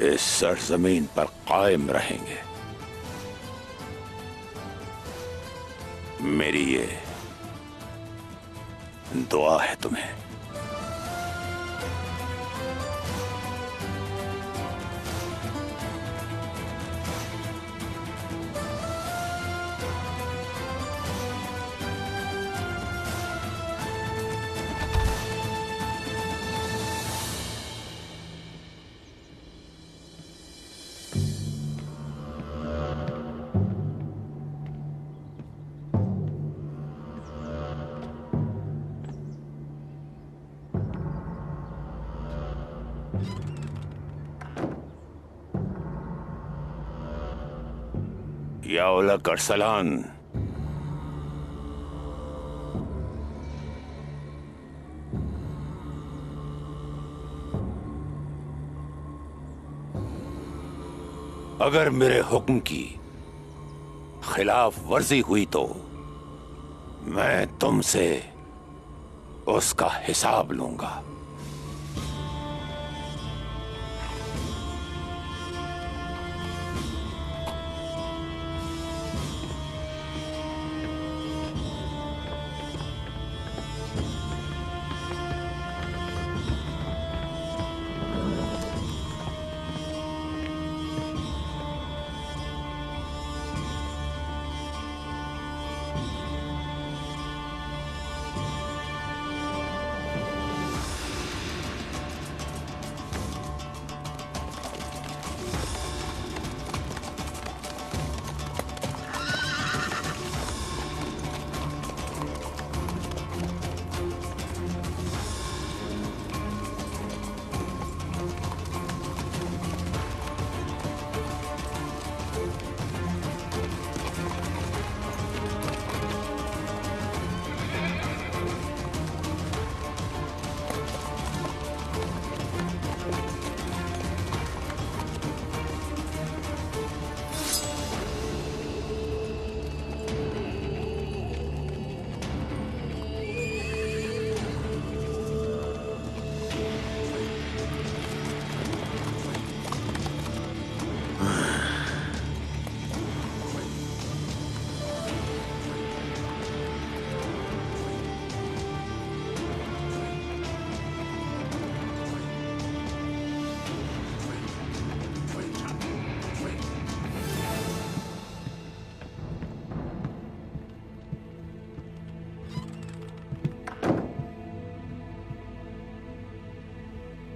इस सरजमीन पर कायम रहेंगे। मेरी ये दुआ है तुम्हें। या उलक अरसलान, अगर मेरे हुक्म की खिलाफ वर्जी हुई तो मैं तुमसे उसका हिसाब लूंगा।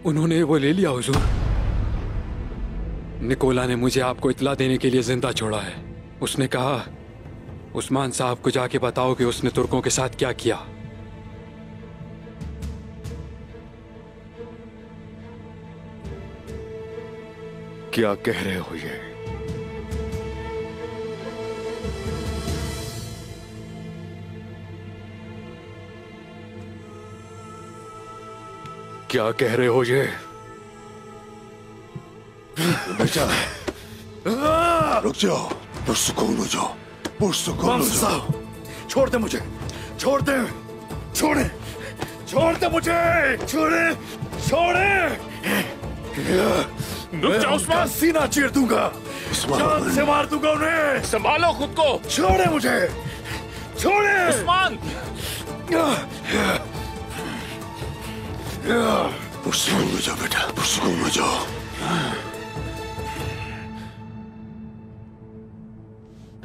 उन्होंने वो ले लिया हुजूर। निकोला ने मुझे आपको इत्ला देने के लिए जिंदा छोड़ा है। उसने कहा उस्मान साहब को जाके बताओ कि उसने तुर्कों के साथ क्या किया। क्या कह रहे हो ये? क्या कह रहे हो ये? बेटा रुक जाओ, पुरसुकून हो जाओ, पुरसुकून हो जाओ। छोड़ दे मुझे, छोड़ दे, छोड़े, छोड़ दे मुझे, छोड़े, छोड़े। रुक जाओ उस्मान, सीना चीर दूंगा, जान से मार दूंगा उन्हें। संभालो खुद को। छोड़े मुझे, छोड़े उस्मान। पुरसुकून हो जाओ बेटा, पुरसुकून हो जाओ।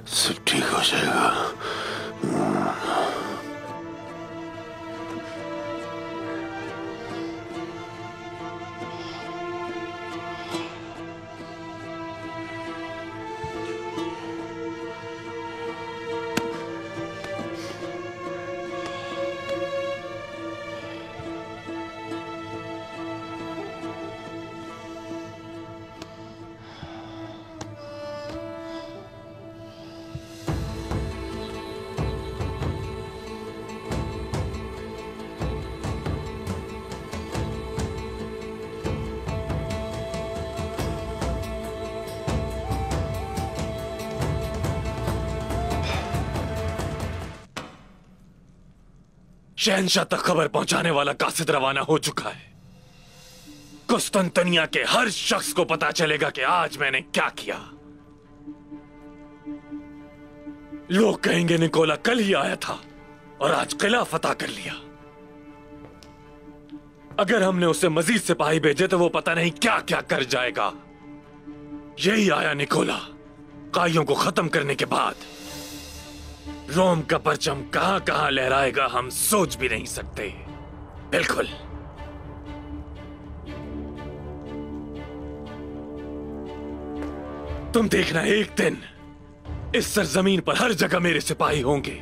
सब ठीक हो जाएगा। शहंशाह तक खबर पहुंचाने वाला कासिद रवाना हो चुका है। कुस्तंतनिया के हर शख्स को पता चलेगा कि आज मैंने क्या किया। लोग कहेंगे निकोला कल ही आया था और आज किला फतह कर लिया। अगर हमने उसे मजीद सिपाही भेजे तो वो पता नहीं क्या क्या कर जाएगा। यही आया निकोला काइयों को खत्म करने के बाद। रोम का परचम कहां कहां लहराएगा हम सोच भी नहीं सकते। बिल्कुल। तुम देखना एक दिन इस सरजमीन पर हर जगह मेरे सिपाही होंगे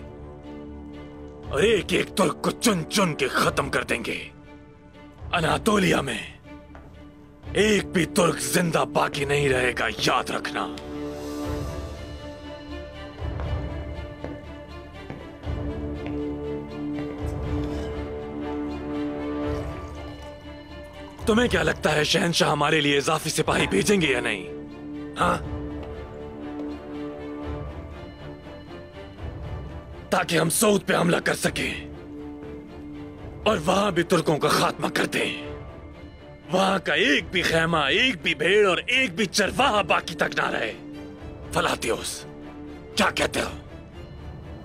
और एक एक तुर्क को चुन चुन के खत्म कर देंगे। अनातोलिया में एक भी तुर्क जिंदा बाकी नहीं रहेगा, याद रखना। तुम्हें क्या लगता है शहंशाह हमारे लिए इजाफी सिपाही भेजेंगे या नहीं? हाँ? ताकि हम सऊद पे हमला कर सकें और वहां भी तुर्कों का खात्मा कर दें। वहां का एक भी खैमा, एक भी भेड़ और एक भी चरवाहा बाकी तक ना रहे। फलातियोस, क्या कहते हो?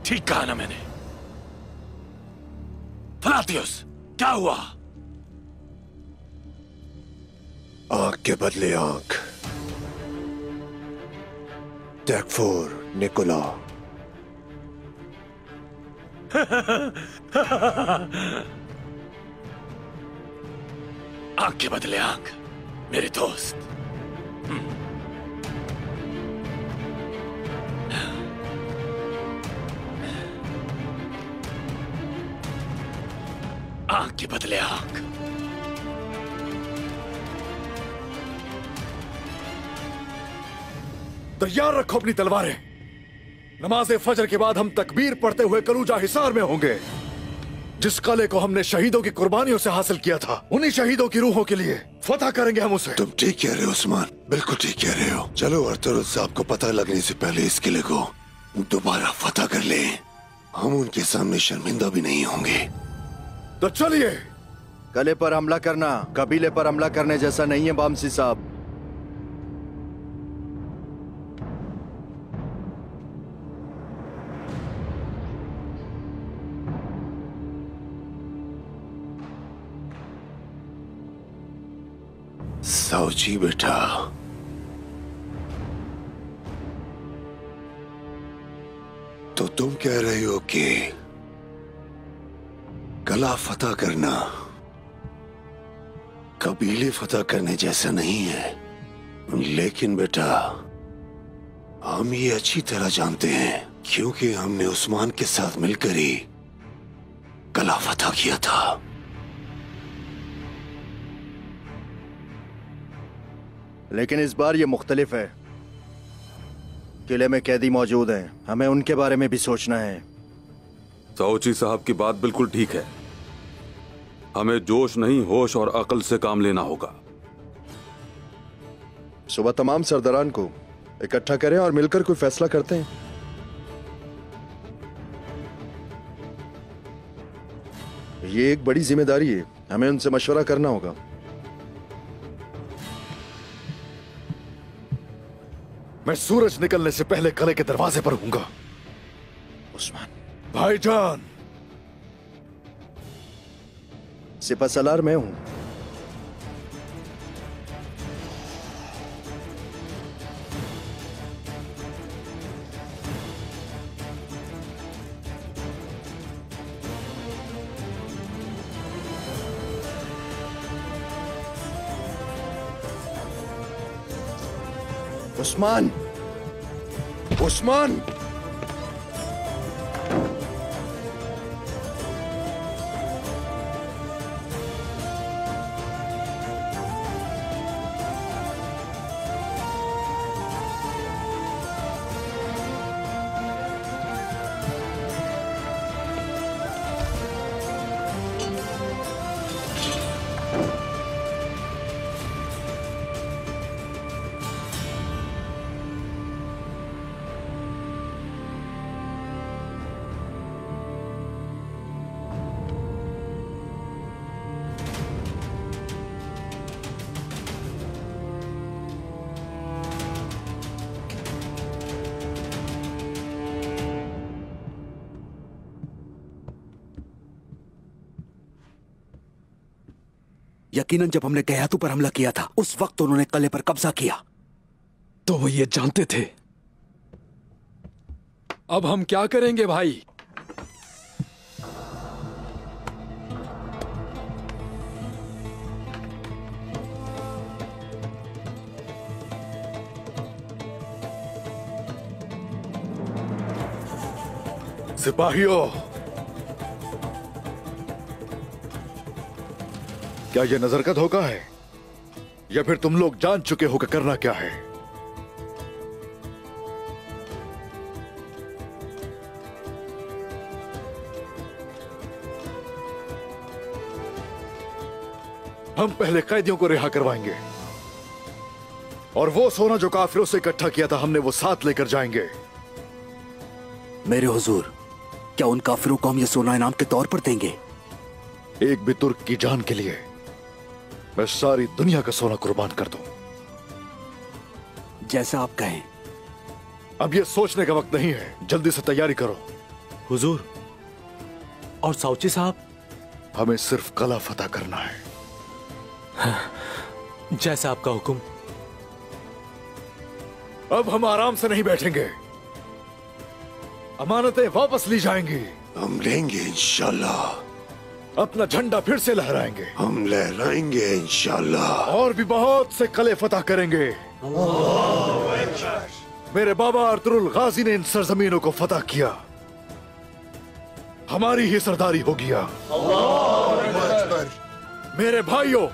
ठीक कहा ना मैंने? फलातियोस, क्या हुआ? आंख के बदले आंख। टैकफोर निकोला। आंख के बदले आंख, मेरे दोस्त। आंख के बदले आंख। तैयार रखो अपनी तलवारें। नमाज फजर के बाद हम तकबीर पढ़ते हुए कलूजा हिसार में होंगे। जिस कले को हमने शहीदों की कुर्बानियों से हासिल किया था, उन्हीं शहीदों की रूहों के लिए फतह करेंगे हम उसे। तुम ठीक कह रहे हो उस्मान, बिल्कुल ठीक कह रहे हो। चलो अरतुरुल साहब को पता लगने से पहले इस किले को दोबारा फतह कर ले। हम उनके सामने शर्मिंदा भी नहीं होंगे। तो चलिए। किले पर हमला करना कबीले पर हमला करने जैसा नहीं है बामसी साहब। साउची बेटा, तो तुम कह रहे हो कि कला फतह करना कबीले फतह करने जैसा नहीं है। लेकिन बेटा, हम ये अच्छी तरह जानते हैं क्योंकि हमने उस्मान के साथ मिलकर ही कला फतह किया था। लेकिन इस बार ये मुख्तलिफ है। किले में कैदी मौजूद हैं, हमें उनके बारे में भी सोचना है। साउची साहब की बात बिल्कुल ठीक है। हमें जोश नहीं, होश और अकल से काम लेना होगा। सुबह तमाम सरदारान को इकट्ठा करें और मिलकर कोई फैसला करते हैं। ये एक बड़ी जिम्मेदारी है, हमें उनसे मशवरा करना होगा। मैं सूरज निकलने से पहले किले के दरवाजे पर हूंगा। उस्मान भाईजान। सिपहसालार मैं हूं। उस्मान, उस्मान, यकीनन जब हमने गयातू पर हमला किया था उस वक्त उन्होंने किले पर कब्जा किया। तो वो ये जानते थे। अब हम क्या करेंगे भाई? सिपाहियों, क्या यह नजर का धोखा है या फिर तुम लोग जान चुके हो कि करना क्या है? हम पहले कैदियों को रिहा करवाएंगे और वो सोना जो काफिरों से इकट्ठा किया था हमने वो साथ लेकर जाएंगे। मेरे हुजूर, क्या उन काफिरों को हम ये सोना इनाम के तौर पर देंगे? एक भी तुर्क की जान के लिए मैं सारी दुनिया का सोना कुर्बान कर दूं। जैसा आप कहें। अब ये सोचने का वक्त नहीं है, जल्दी से तैयारी करो। हुजूर और साउची साहब? हमें सिर्फ कला फतह करना है। जैसा आपका हुक्म। अब हम आराम से नहीं बैठेंगे, अमानतें वापस ली जाएंगी। हम लेंगे इंशाल्लाह। अपना झंडा फिर से लहराएंगे। हम लहराएंगे इंशाल्लाह। और भी बहुत से कले फतह करेंगे। मेरे बाबा अर्तुरुल गाजी ने इन सरजमीनों को फतह किया, हमारी ही सरदारी होगी। मेरे भाइयों,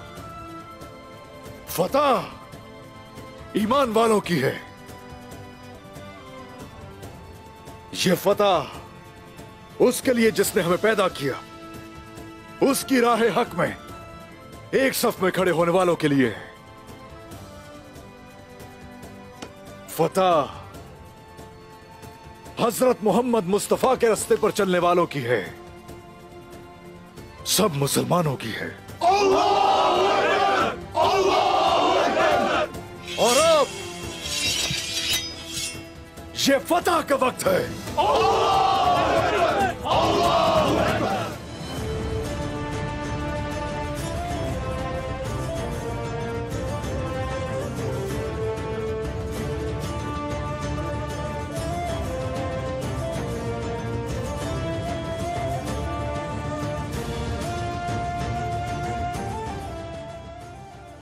फतह ईमान वालों की है। ये फतह उसके लिए जिसने हमें पैदा किया, उसकी राह हक में एक सफ में खड़े होने वालों के लिए। फतह हजरत मोहम्मद मुस्तफा के रास्ते पर चलने वालों की है, सब मुसलमानों की है। और अब ये फतह का वक्त है।